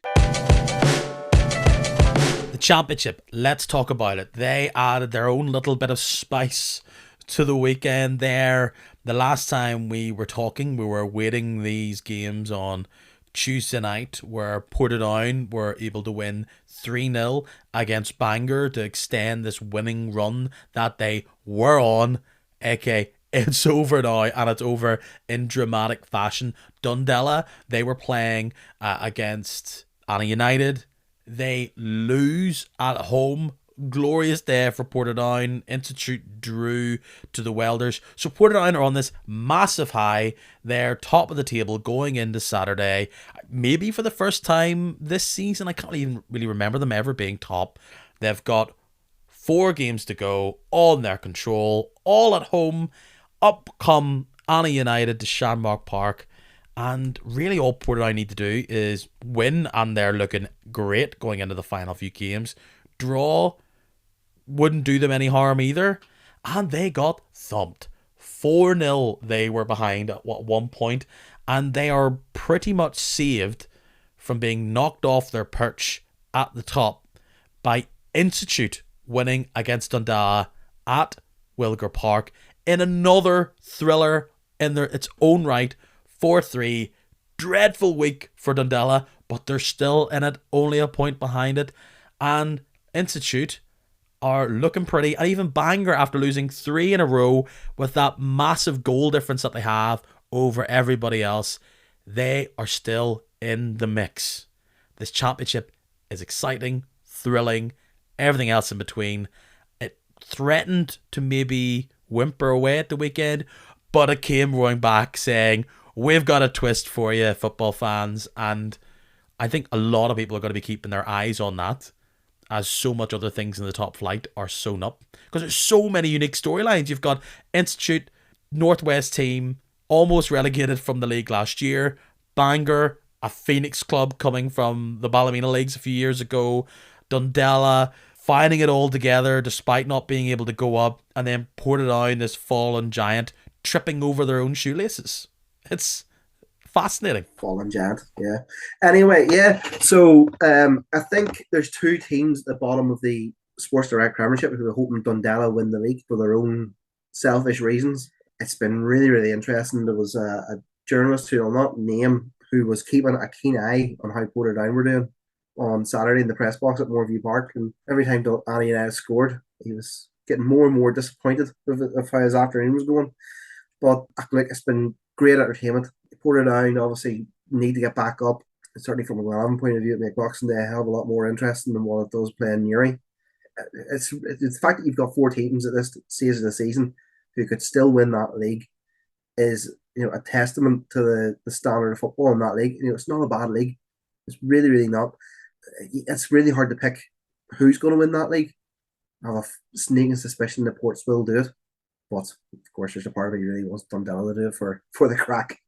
The championship, let's talk about it. They added their own little bit of spice to the weekend there. The last time we were talking, we were waiting these games on Tuesday night, where Portadown were able to win 3-0 against Bangor to extend this winning run that they were on. Okay, it's over now, and it's over in dramatic fashion. Dundela, they were playing against Anna United. They lose at home. Glorious day for Portadown. Institute drew to the Welders. So Portadown are on this massive high. They're top of the table going into Saturday. Maybe for the first time this season. I can't even really remember them ever being top. They've got 4 games to go. All in their control. All at home. Up come Anna United to Shamrock Park. And really all Portadown need to do is win, and they're looking great going into the final few games. Draw wouldn't do them any harm either. And they got thumped. 4-0 they were behind at one point, and they are pretty much saved from being knocked off their perch at the top by Institute winning against Dundee at Wilgar Park in another thriller in its own right. 4-3. Dreadful week for Dundela, but they're still in it, only a point behind it. And Institute are looking pretty. And even Bangor, after losing 3 in a row with that massive goal difference that they have over everybody else, they are still in the mix. This championship is exciting, thrilling, everything else in between. It threatened to maybe whimper away at the weekend, but it came roaring back saying, we've got a twist for you, football fans. And I think a lot of people are going to be keeping their eyes on that, as so much other things in the top flight are sewn up. Because there's so many unique storylines. You've got Institute, Northwest team, almost relegated from the league last year. Bangor, a Phoenix club coming from the Ballymena leagues a few years ago. Dundela, finding it all together despite not being able to go up. And then Portadown, this fallen giant, tripping over their own shoelaces. It's fascinating. Fallen giant, yeah. Anyway, yeah. So I think there's 2 teams at the bottom of the Sports Direct Premiership who are hoping Dundela win the league for their own selfish reasons. It's been really, really interesting. There was a journalist who I'll not name who was keeping a keen eye on how Portadown were doing on Saturday in the press box at Moorview Park, and every time Annie United scored, he was getting more and more disappointed of how his afternoon was going. But like, it's been great entertainment. Portadown obviously need to get back up. Certainly from a Glenavon point of view, it makes Boxing Day a hell of a lot more interesting than what it does playing Newry. It's the fact that you've got 4 teams at this stage of the season who could still win that league is, a testament to the standard of football in that league. It's not a bad league. It's really, really not. It's really hard to pick who's going to win that league. I have a sneaking suspicion that Ports will do it. But of course, there's a part of me really wants Dundela to do it for the crack.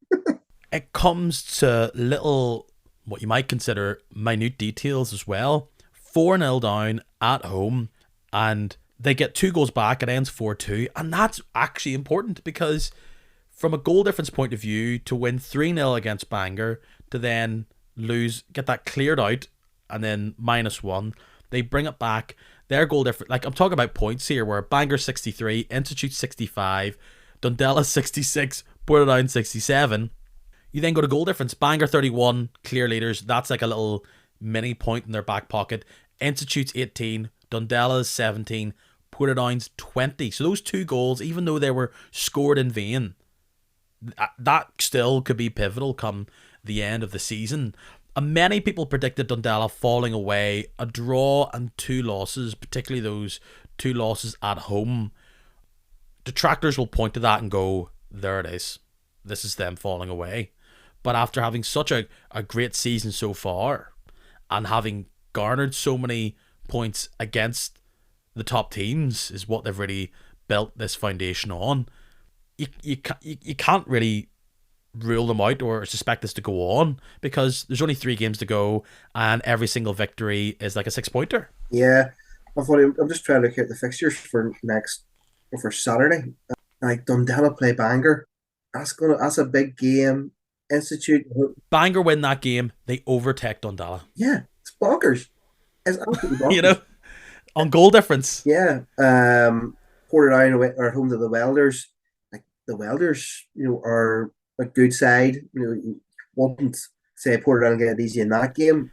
It comes to little, what you might consider minute details as well. 4-0 down at home, and they get 2 goals back. It ends 4-2, and that's actually important because from a goal difference point of view, to win 3-0 against Bangor, to then lose, get that cleared out and then -1. They bring it back. Their goal difference, like I'm talking about points here, where Bangor 63, Institute 65, Dundela 66, Portadown 67. You then go to goal difference. Bangor 31, clear leaders. That's like a little mini point in their back pocket. Institute's 18, Dundela's 17, Portadown's 20. So those two goals, even though they were scored in vain, that still could be pivotal come the end of the season. And many people predicted Dundela falling away. A draw and two losses, particularly those two losses at home. Detractors will point to that and go, there it is. This is them falling away. But after having such a great season so far, and having garnered so many points against the top teams, is what they've really built this foundation on. You can't really rule them out or suspect this to go on, because there's only 3 games to go, and every single victory is like a 6-pointer. Yeah, I'm just trying to look at the fixtures for Saturday. Like Dundela play Bangor. That's a big game. Institute. Bangor win that game, they overtake Dundela. Yeah, it's bonkers. It's absolutely bonkers. You know, on goal difference. Yeah. Portadown away or home to the Welders. Like the Welders, are a good side. You wouldn't say Portadown get it easy in that game.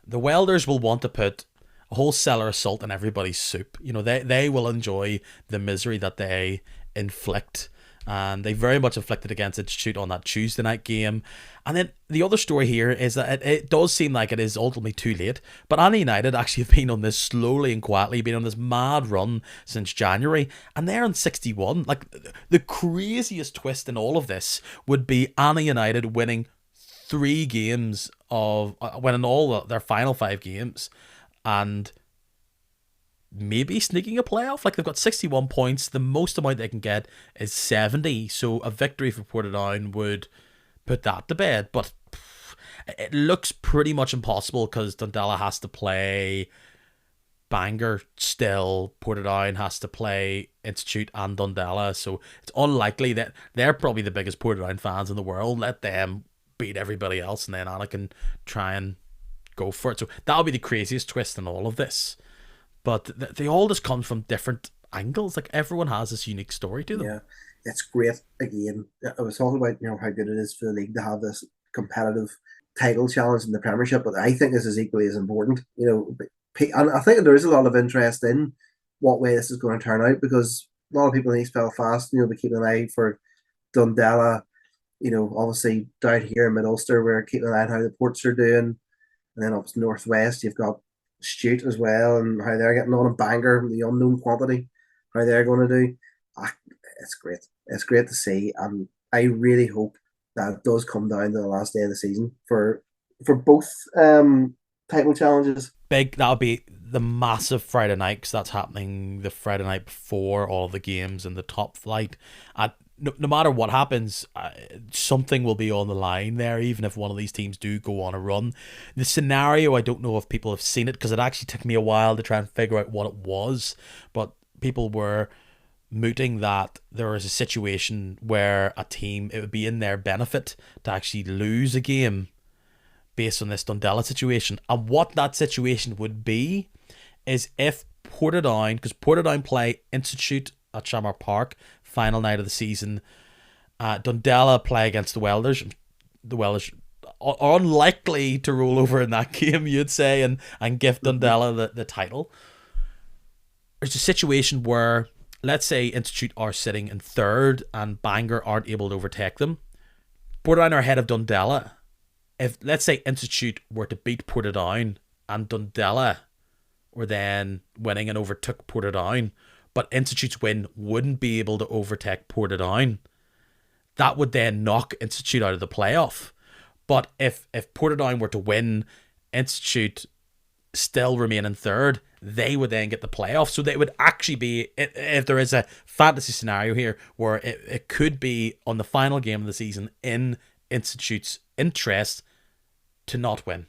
The Welders will want to put a whole cellar of salt in everybody's soup. They will enjoy the misery that they inflict. And they very much inflicted against Institute on that Tuesday night game. And then the other story here is that it does seem like it is ultimately too late. But Annie United actually have been on this slowly and quietly, been on this mad run since January. And they're on 61. Like, the craziest twist in all of this would be Annie United winning 3 games winning all their final 5 games. And maybe sneaking a playoff. Like, they've got 61 points. The most amount they can get is 70. So a victory for Portadown would put that to bed. But it looks pretty much impossible, because Dundela has to play Bangor still. Portadown has to play Institute and Dundela. So it's unlikely that they're probably the biggest Portadown fans in the world. Let them beat everybody else, and then Anna can try and go for it. So that'll be the craziest twist in all of this. But they all just come from different angles. Like, everyone has this unique story to them. Yeah, it's great. Again, I was talking about how good it is for the league to have this competitive title challenge in the Premiership, but I think this is equally as important. And I think there is a lot of interest in what way this is going to turn out, because a lot of people in East Belfast, be keeping an eye for Dundela. Obviously down here in Mid Ulster, we're keeping an eye on how the Ports are doing, and then up northwest, you've got Stute as well, and how they're getting on, in Bangor, the unknown quantity, how they're going to do. It's great. It's great to see, and I really hope that it does come down to the last day of the season for both title challenges. That'll be the massive Friday night, because that's happening the Friday night before all the games in the top flight. No matter what happens, something will be on the line there, even if one of these teams do go on a run. The scenario, I don't know if people have seen it, because it actually took me a while to try and figure out what it was, but people were mooting that there is a situation where a team, it would be in their benefit to actually lose a game based on this Dundela situation. And what that situation would be is if Portadown, because Portadown play Institute at Shamrock Park, final night of the season. Dundela play against the Welders. The Welders are unlikely to roll over in that game, you'd say, and give Dundela the title. There's a situation where, let's say Institute are sitting in 3rd and Bangor aren't able to overtake them. Portadown are ahead of Dundela. If, let's say, Institute were to beat Portadown and Dundela were then winning and overtook Portadown, but Institute's win wouldn't be able to overtake Portadown, that would then knock Institute out of the playoff. But if Portadown were to win, Institute still remain in 3rd, they would then get the playoff. So they would actually be, if there is a fantasy scenario here where it could be on the final game of the season in Institute's interest to not win,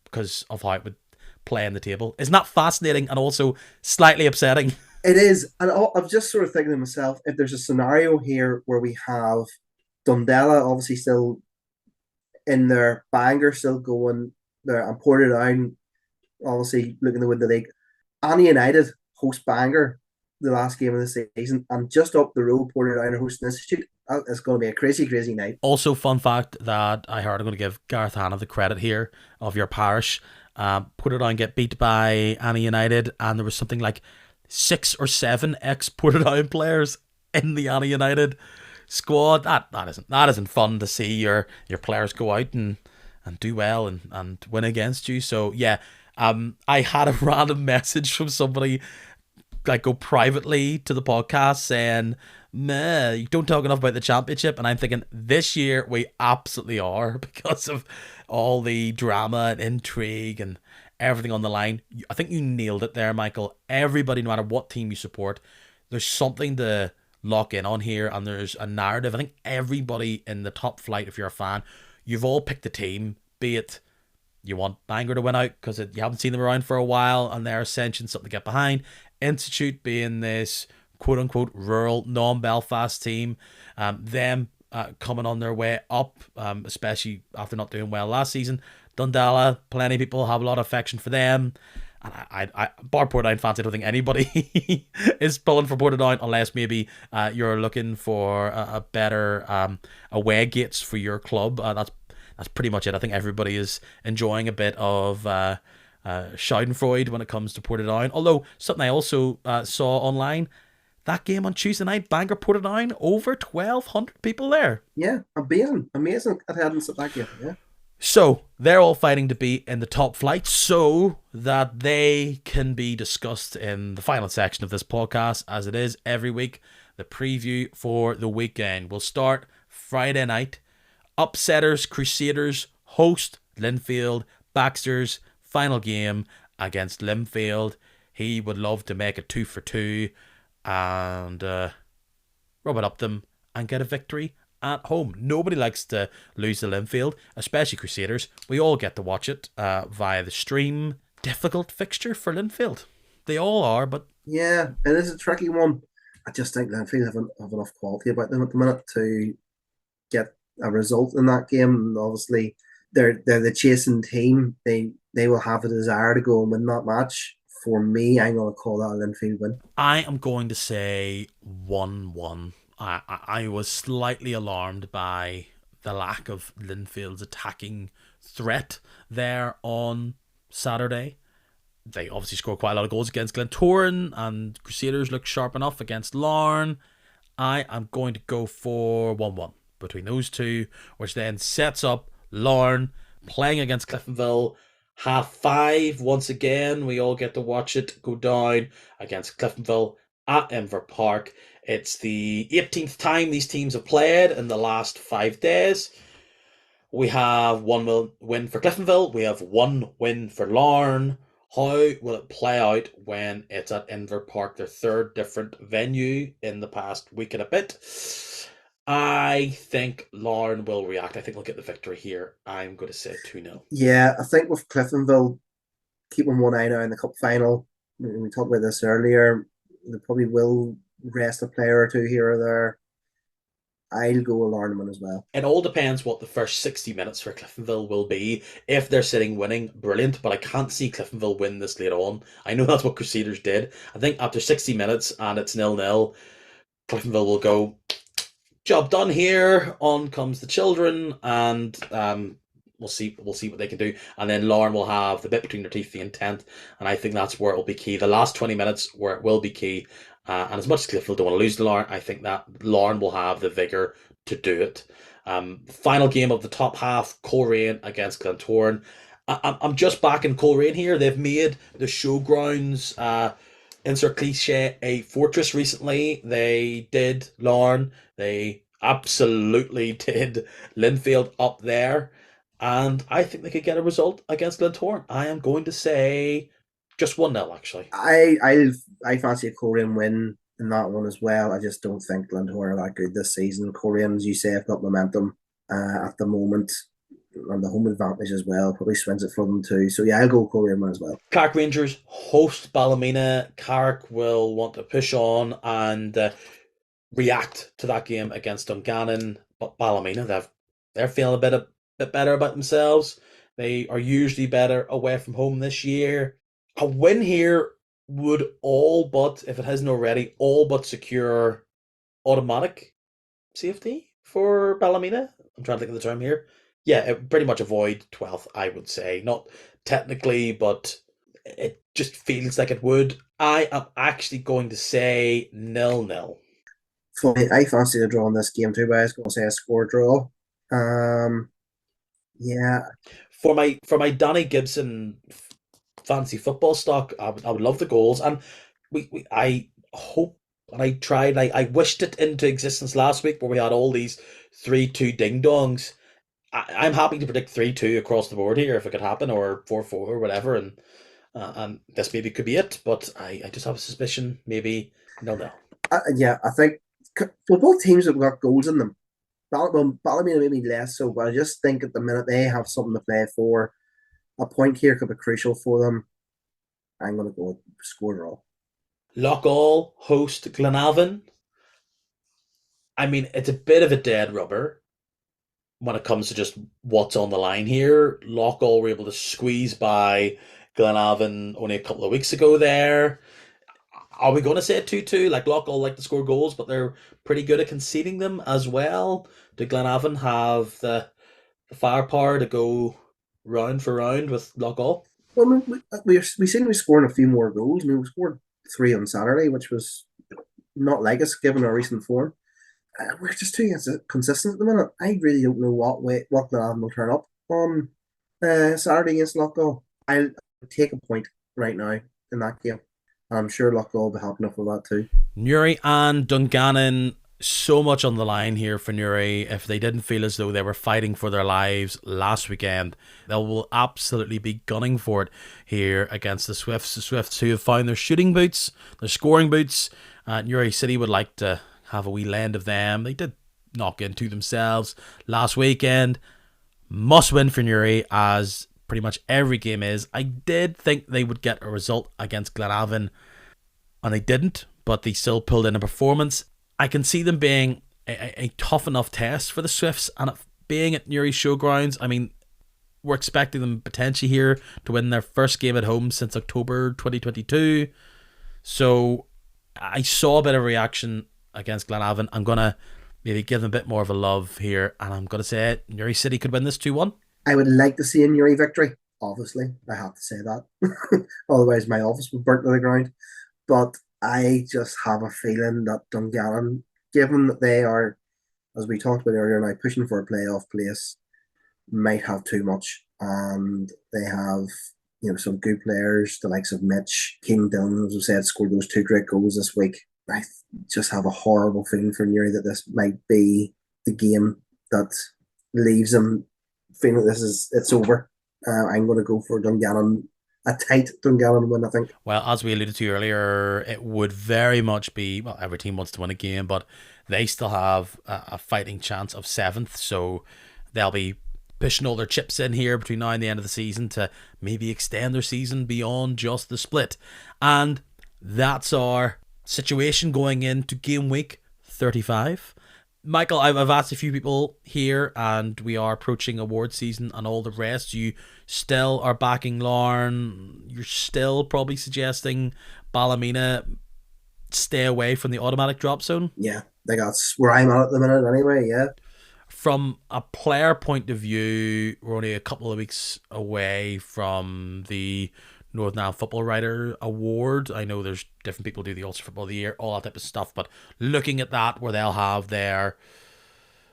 because of how it would play in the table. Isn't that fascinating and also slightly upsetting? It is, and I'm just sort of thinking to myself, if there's a scenario here where we have Dundela obviously still in there, Bangor still going there, and Portadown obviously looking to win the league. Annie United host Bangor the last game of the season, and just up the road, Portadown are hosting Institute. It's going to be a crazy, crazy night. Also, fun fact that I heard, I'm going to give Gareth Hanna the credit here of your parish. Portadown get beat by Annie United, and there was something like 6 or 7 ex Portadown players in the Annie United squad. That isn't fun to see your players go out and do well and win against you. So yeah, I had a random message from somebody like go privately to the podcast saying, "Meh, you don't talk enough about the championship," and I'm thinking this year we absolutely are because of all the drama and intrigue and everything on the line. I think you nailed it there, Michael. Everybody, no matter what team you support, there's something to lock in on here, and there's a narrative. I think everybody in the top flight, if you're a fan, you've all picked a team, be it you want Bangor to win out because you haven't seen them around for a while and their ascension, something to get behind. Institute being this quote unquote rural non-Belfast team, them coming on their way up, especially after not doing well last season. Dundallah, plenty of people have a lot of affection for them. And I bar Portadown fans, I don't think anybody is pulling for Portadown unless maybe you're looking for a better away gates for your club. That's pretty much it. I think everybody is enjoying a bit of Schadenfreude when it comes to Portadown. Although something I also saw online, that game on Tuesday night, Bangor Portadown, over 1,200 people there. Yeah, amazing attendance at that game. Yeah. So they're all fighting to be in the top flight so that they can be discussed in the final section of this podcast, as it is every week. The preview for the weekend will start Friday night. Upsetters, Crusaders host Linfield. Baxter's final game against Linfield. He would love to make it 2 for 2 and rub it up them and get a victory at home. Nobody likes to lose to Linfield, especially Crusaders. We all get to watch it via the stream. Difficult fixture for Linfield. They all are, but yeah, it is a tricky one. I just think Linfield have enough quality about them at the minute to get a result in that game. And obviously, they're the chasing team. They will have a desire to go and win that match. For me, I'm going to call that a Linfield win. I am going to say 1-1. I was slightly alarmed by the lack of Linfield's attacking threat there on Saturday. They obviously scored quite a lot of goals against Glentoran, and Crusaders looked sharp enough against Larne. I am going to go for 1-1 between those two, which then sets up Larne playing against Cliftonville. 5:30 once again. We all get to watch it go down against Cliftonville at Inver Park. It's the 18th time these teams have played in the last 5 days. We have one win for Cliftonville. We have one win for Larne. How will it play out when it's at Inver Park, their third different venue in the past week and a bit? I think Larne will react. I think they'll get the victory here. I'm going to say 2-0. Yeah, I think with Cliftonville keeping one eye now in the cup final, we talked about this earlier, they probably will rest a player or two here or there. I'll go with Larneman as well. It all depends what the first 60 minutes for Cliftonville will be. If they're sitting winning, brilliant, but I can't see Cliftonville win this late on. I know that's what Crusaders did. I think after 60 minutes and it's 0-0, Cliftonville will go, job done here, on comes the children, and we'll see what they can do. And then Larne will have the bit between their teeth, the intent, and I think that's where it will be key. The last 20 minutes where it will be key. And as much as Cliftonville don't want to lose to Larne, I think that Larne will have the vigour to do it. Final game of the top half, Coleraine against Glentoran. I'm just backing Coleraine here. They've made the showgrounds, insert cliche, a fortress recently. They did Larne. They absolutely did Linfield up there. And I think they could get a result against Glentoran. I am going to say just 1-0, actually. I fancy a Korean win in that one as well. I just don't think Glentoran are that good this season. Koreans, you say, have got momentum at the moment, and the home advantage as well probably swings it for them too. So yeah, I'll go Korean win as well. Carrick Rangers host Ballymena. Carrick will want to push on and react to that game against Dungannon, but Ballymena, they're feeling a bit better about themselves. They are usually better away from home this year. A win here would all but, if it hasn't already, all but secure automatic safety for Ballymena. I'm trying to think of the term here. Yeah, it pretty much avoid 12th, I would say. Not technically, but it just feels like it would. I am actually going to say 0-0. Funny, I fancy a draw in this game too, but I was going to say a score draw. Um, yeah, For my Danny Gibson fancy football stock, I would love the goals, and we I hope, and I tried, I wished it into existence last week where we had all these 3-2 ding dongs. I'm happy to predict 3-2 across the board here if it could happen, or 4-4 or whatever, and this maybe could be it, but I just have a suspicion maybe no. yeah, I think for both teams have got goals in them. Ballymena maybe less so, but I just think at the minute they have something to play for. A point here could be crucial for them. I'm going to go with score draw. Loughgall host Glenavon. I mean, it's a bit of a dead rubber when it comes to just what's on the line here. Loughgall were able to squeeze by Glenavon only a couple of weeks ago there. Are we going to say it 2-2? Like, Loughgall like to score goals, but they're pretty good at conceding them as well. Do Glenavon have the firepower to go round for round with Loughgall? Well, we seem to be scoring a few more goals. I mean, we scored three on Saturday, which was not like us given our recent form. We're just too consistent at the minute. I really don't know what Glenavon will turn up on Saturday against Loughgall. I'll take a point right now in that game. I'm sure Loughgall will be happy enough with that too. Newry and Dungannon, so much on the line here for Newry. If they didn't feel as though they were fighting for their lives last weekend, they will absolutely be gunning for it here against the Swifts. The Swifts who have found their shooting boots, their scoring boots. Newry City would like to have a wee land of them. They did knock into themselves last weekend. Must win for Newry, as pretty much every game is. I did think they would get a result against Glenavon, and they didn't, but they still pulled in a performance. I can see them being a tough enough test for the Swifts, and being at Newry Showgrounds, I mean, we're expecting them potentially here to win their first game at home since October 2022. So I saw a bit of reaction against Glenavon. I'm going to maybe give them a bit more of a love here, and I'm going to say it. Newry City could win this 2-1. I would like to see a Newry victory. Obviously, I have to say that. Otherwise, my office would burn to the ground. But I just have a feeling that Dungannon, given that they are, as we talked about earlier, now pushing for a playoff place, might have too much. And they have, some good players, the likes of Mitch, King Dillon, as I said, scored those two great goals this week. I just have a horrible feeling for Newry that this might be the game that leaves them feeling it's over. I'm going to go for Dungannon, a tight Dungannon win, I think. Well, as we alluded to earlier, it would very much be, well, every team wants to win a game, but they still have a fighting chance of 7th, so they'll be pushing all their chips in here between now and the end of the season to maybe extend their season beyond just the split. And that's our situation going into game week 35. Michael, I've asked a few people here, and we are approaching award season and all the rest. You still are backing Larne. You're still probably suggesting Ballymena stay away from the automatic drop zone. Yeah, I think that's where I'm at the minute anyway, yeah. From a player point of view, we're only a couple of weeks away from the Northern Ireland Football Writer Award. I know there's different people do the Ulster Football of the Year, all that type of stuff, but looking at that, where they'll have their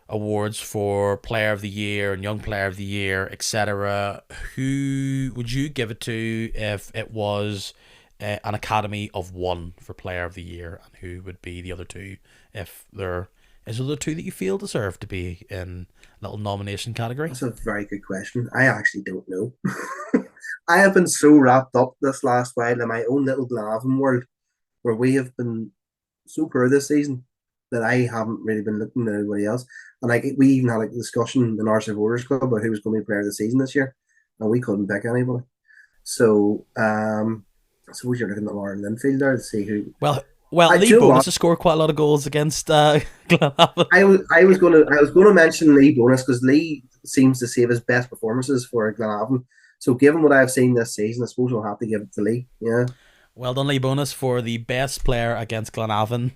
awards for Player of the Year and Young Player of the Year, etc., who would you give it to if it was an academy of one for Player of the Year, and who would be the other two if there is other two that you feel deserve to be in little nomination category? That's a very good question. I actually don't know. I have been so wrapped up this last while in my own little Glenavon world, where we have been so poor this season that I haven't really been looking at anybody else. And like we even had a discussion in our supporters club about who was going to be player of the season this year, and we couldn't pick anybody. So, I suppose you're looking at Lauren Linfield there to see who. Well, Well, I Lee do you know Bonus what? has scored quite a lot of goals against Glenavon. I was gonna mention Lee Bonus because Lee seems to save his best performances for Glenavon. So given what I've seen this season, I suppose we'll have to give it to Lee. Yeah. Well done, Lee Bonus, for the best player against Glenavon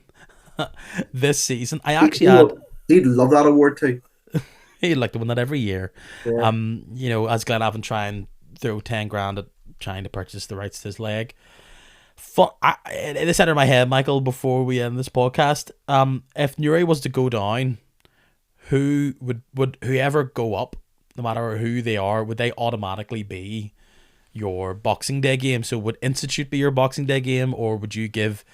this season. I He, actually he had will, he'd love that award too. he'd like to win that every year. Yeah. As Glenavon try and throw 10 grand at trying to purchase the rights to his leg. This entered my head, Michael, before we end this podcast. If Newry was to go down, who would whoever go up, no matter who they are, would they automatically be your Boxing Day game? So would Institute be your Boxing Day game, or would you give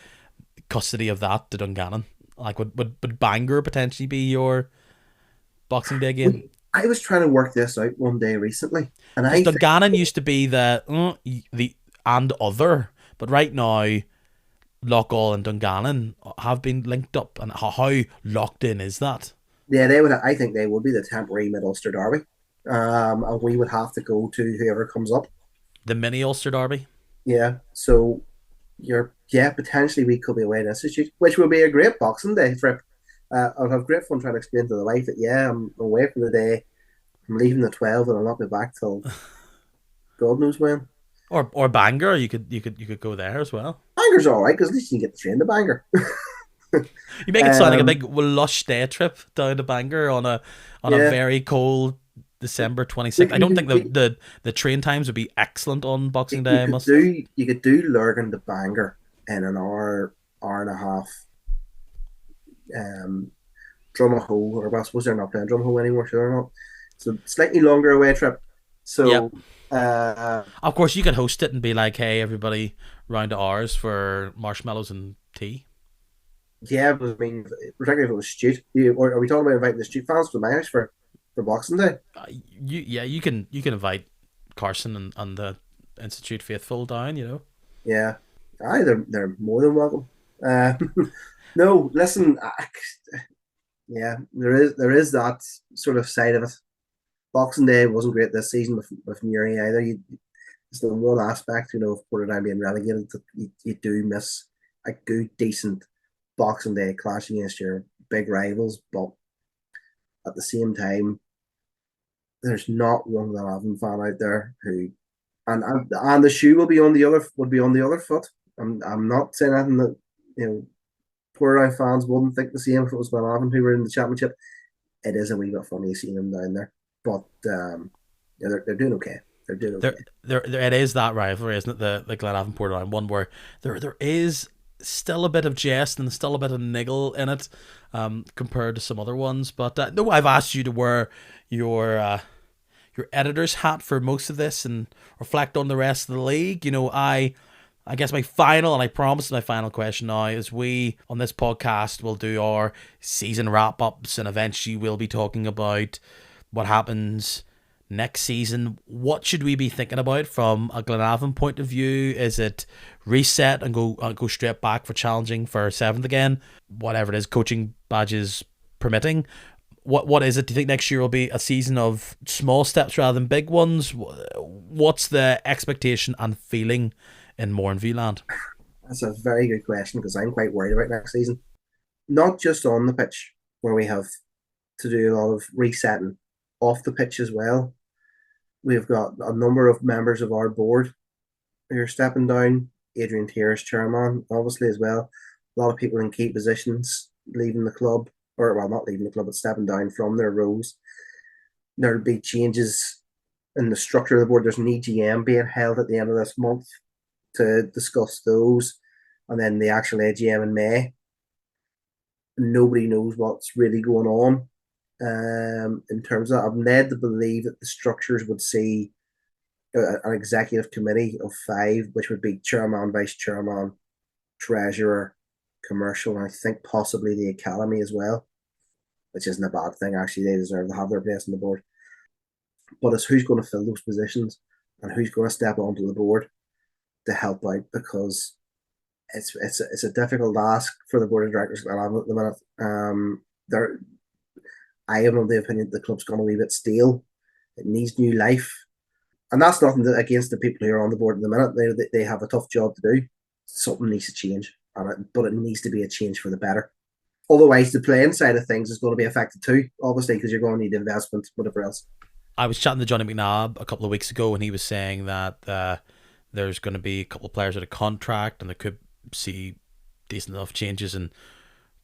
custody of that to Dungannon? Like, would Bangor potentially be your Boxing Day game? I was trying to work this out one day recently, and Because I think Dungannon used to be the and other, but right now Loughgall and Dungannon have been linked up, and how locked in is that? yeah, they would. I think they would be the temporary Mid Ulster Derby, and we would have to go to whoever comes up. The mini Ulster Derby. Yeah, so potentially we could be away at Institute, which would be a great Boxing Day trip. I'll have great fun trying to explain to the wife that I'm away for the day. I'm leaving at 12 and I'll not be back till God knows when. Or Bangor, you could go there as well. Bangor's all right because at least you can get the train to Bangor. You make it sound like a um, big lush day trip down to Bangor on a yeah, very cold December we, 26th. I we don't could think the train times would be excellent on Boxing you Day. I could must. do Lurgan to Bangor in an hour and a half. Um, Drumahoe, or I suppose they're not playing Drumahoe anymore, so they're not. So slightly longer away trip. Yep. So Of course, you could host it and be like, "Hey, everybody, round to ours for marshmallows and tea." yeah, but I mean, particularly if it was Stute, or are we talking about inviting the Stute fans to my house for Boxing Day? You can invite Carson and the Institute faithful down. Yeah, aye, they're more than welcome. Uh, no, listen, yeah, there is that sort of side of it. Boxing Day wasn't great this season with Newry either. It's the one aspect, of Portadown being relegated that you do miss a good, decent Boxing Day clash against your big rivals, but at the same time, there's not one Glenavon fan out there who, and the shoe will be on the other foot. I'm not saying anything that you know Portadown fans wouldn't think the same if it was Glenavon who were in the championship. It is a wee bit funny seeing them down there, but yeah, they're doing okay. They're doing okay. There, it is that rivalry, isn't it? The Glenavon Portadown one where there is still a bit of jest and still a bit of niggle in it, compared to some other ones. But no, I've asked you to wear your editor's hat for most of this and reflect on the rest of the league. I guess my final, and I promise my final question now is, we on this podcast will do our season wrap ups, and eventually we'll be talking about what happens next season. What should we be thinking about from a Glenavon point of view? Is it reset and go straight back for challenging for seventh again? Whatever it is, coaching badges permitting. What is it? Do you think next year will be a season of small steps rather than big ones? What's the expectation and feeling in Mourneview land? That's a very good question because I'm quite worried about next season. Not just on the pitch, where we have to do a lot of resetting, off the pitch as well. We've got a number of members of our board who are stepping down. Adrian Tier's chairman, obviously, as well. A lot of people in key positions leaving the club, or well, not leaving the club, but stepping down from their roles. There'll be changes in the structure of the board. There's an EGM being held at the end of this month to discuss those, and then the actual AGM in May. Nobody knows what's really going on. In terms of, I'm led to believe that the structures would see an executive committee of five, which would be chairman, vice chairman, treasurer, commercial, and I think possibly the academy as well, which isn't a bad thing. Actually, they deserve to have their place on the board. But it's who's going to fill those positions and who's going to step onto the board to help out, because it's a difficult ask for the board of directors at the minute. I am of the opinion that the club's gone a wee bit stale. It needs new life, and that's nothing against the people who are on the board at the minute. They have a tough job to do. Something needs to change, but it needs to be a change for the better. Otherwise, the playing side of things is going to be affected too, obviously, because you're going to need investment, whatever else. I was chatting to Johnny McNabb a couple of weeks ago, and he was saying that there's going to be a couple of players out of contract, and they could see decent enough changes. And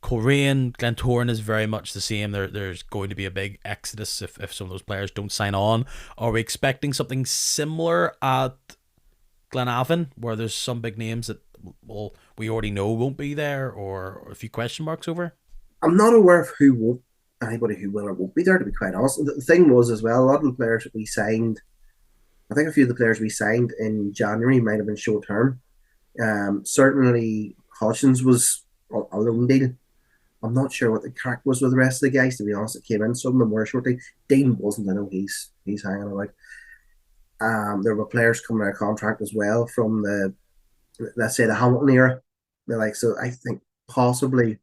Korean, Glentoran is very much the same. There's going to be a big exodus if some of those players don't sign on. Are we expecting something similar at Glenavon, where there's some big names that we already know won't be there, or a few question marks over? I'm not aware of anybody who will or won't be there, to be quite honest. The thing was as well, a lot of the players that we signed, I think a few of the players we signed in January might have been short term. Certainly, Hodgins was a loan deal. I'm not sure what the crack was with the rest of the guys, to be honest. It came in, some of them were short deal. Dean wasn't, I know he's hanging around. There were players coming out of contract as well from let's say the Hamilton era. So I think possibly.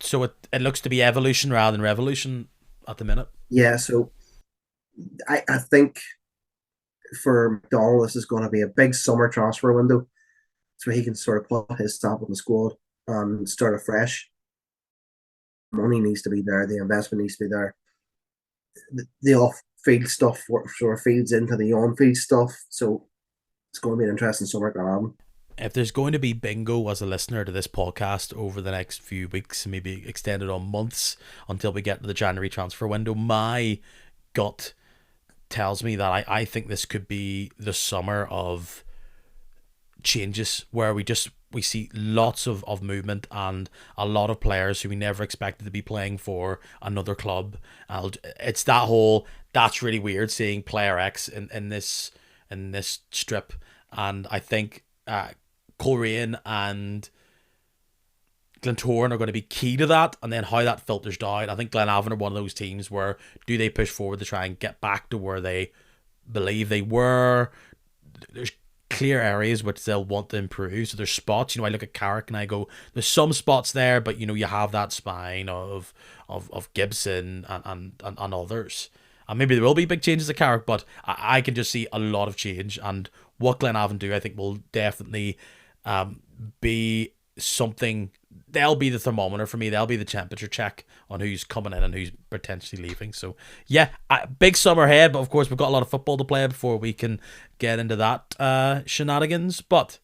So it looks to be evolution rather than revolution at the minute. Yeah, so I think for McDonald, this is going to be a big summer transfer window, so he can sort of put his stamp on the squad and start afresh. Money needs to be there, the investment needs to be there. The off-field stuff sort of feeds into the on-field stuff, so it's going to be an interesting summer to have. If there's going to be bingo as a listener to this podcast over the next few weeks, maybe extended on months until we get to the January transfer window, my gut tells me that I think this could be the summer of changes, where we see lots of movement and a lot of players who we never expected to be playing for another club. It's that's really weird seeing player X in this strip, and I think Coleraine and Glentoran are going to be key to that, and then how that filters down. I think Glenavon are one of those teams where do they push forward to try and get back to where they believe they were. There's clear areas which they'll want to improve. So there's spots, I look at Carrick and I go, there's some spots there, but you have that spine of Gibson and others. And maybe there will be big changes at Carrick, but I can just see a lot of change. And what Glenavon do, I think, will definitely be something. They'll be the thermometer for me. They'll be the temperature check on who's coming in and who's potentially leaving. So, yeah, big summer ahead. But, of course, we've got a lot of football to play before we can get into that shenanigans. But,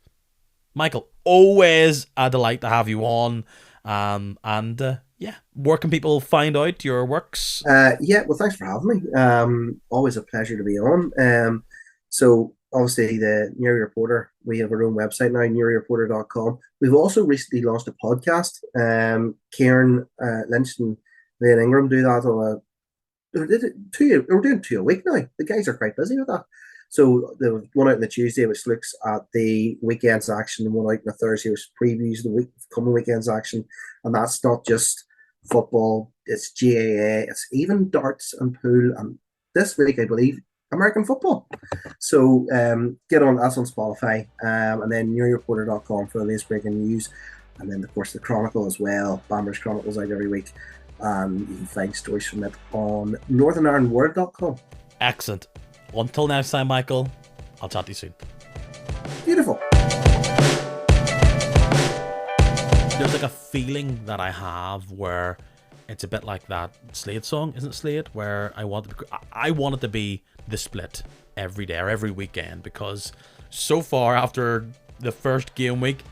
Michael, always a delight to have you on. Yeah, where can people find out your works? Yeah, well, thanks for having me. Always a pleasure to be on. So, obviously, the Newry Reporter, we have our own website now, newryreporter.com. We've also recently launched a podcast. Kieran Lynch and Leon Ingram do that we're doing two a week now. The guys are quite busy with that. So there was one out on the Tuesday, which looks at the weekend's action, and one out on the Thursday, which previews the coming weekend's action. And that's not just football, it's GAA, it's even darts and pool, and this week, I believe, American football. So get on, that's on Spotify, and then newryreporter.com for the latest breaking news, and then of course the Chronicle as well. Banbridge Chronicle's out every week, and you can find stories from it on northernirelandworld.com. Excellent. Until next time, Michael, I'll chat to you soon. Beautiful. There's like a feeling that I have where it's a bit like that Slade song, isn't it Slade? Where I want it to be the split every day or every weekend, because so far after the first game week,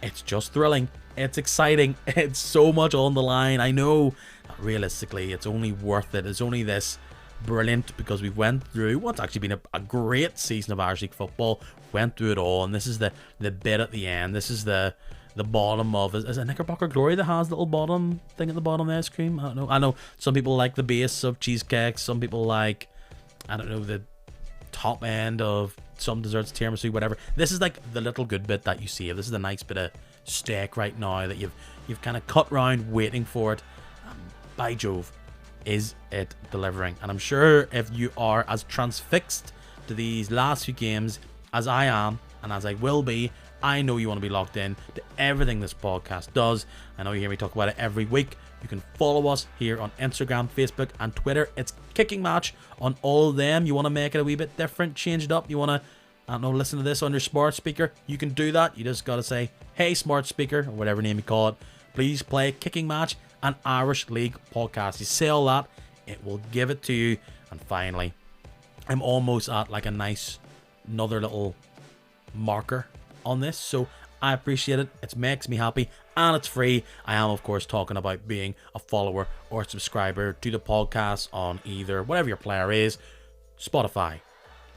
it's just thrilling, it's exciting, it's so much on the line. I know that realistically it's only worth it, it's only this brilliant because we went through what's actually been a great season of Irish League football, went through it all, and this is the bit at the end. This is the bottom of, is it Knickerbocker Glory that has the little bottom thing at the bottom of the ice cream? I don't know. I know some people like the base of cheesecake, some people like, I don't know, the top end of some desserts, tiramisu, whatever. This is like the little good bit that you save. This is the nice bit of steak right now that you've kind of cut round waiting for it. By Jove, is it delivering? And I'm sure if you are as transfixed to these last few games as I am, and as I will be, I know you want to be locked in to everything this podcast does. I know you hear me talk about it every week. You can follow us here on Instagram, Facebook, and Twitter. It's Kicking Match on all of them. You want to make it a wee bit different, change it up. You want to I don't know, listen to this on your smart speaker, you can do that. You just gotta say, hey smart speaker, or whatever name you call it, please play Kicking Match and Irish League podcast. You say all that, it will give it to you. And finally, I'm almost at like a nice another little marker on this, so I appreciate it. It makes me happy and it's free. I am of course talking about being a follower or a subscriber to the podcast on either whatever your player is, Spotify,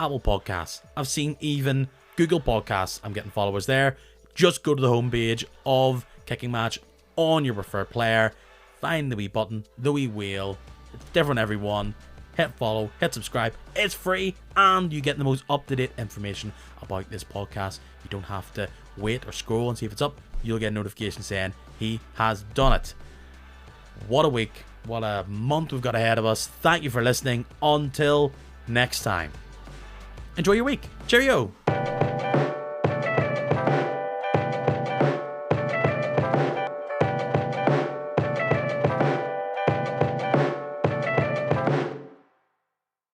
Apple Podcasts. I've seen even Google Podcasts. I'm getting followers there. Just go to the homepage of Kicking Match on your preferred player, find the wee button, the wee wheel. It's different everyone. Hit follow, hit subscribe. It's free and you get the most up-to-date information about this podcast. You don't have to wait or scroll and see if it's up. You'll get a notification saying he has done it. What a week. What a month we've got ahead of us. Thank you for listening. Until next time. Enjoy your week. Cheerio.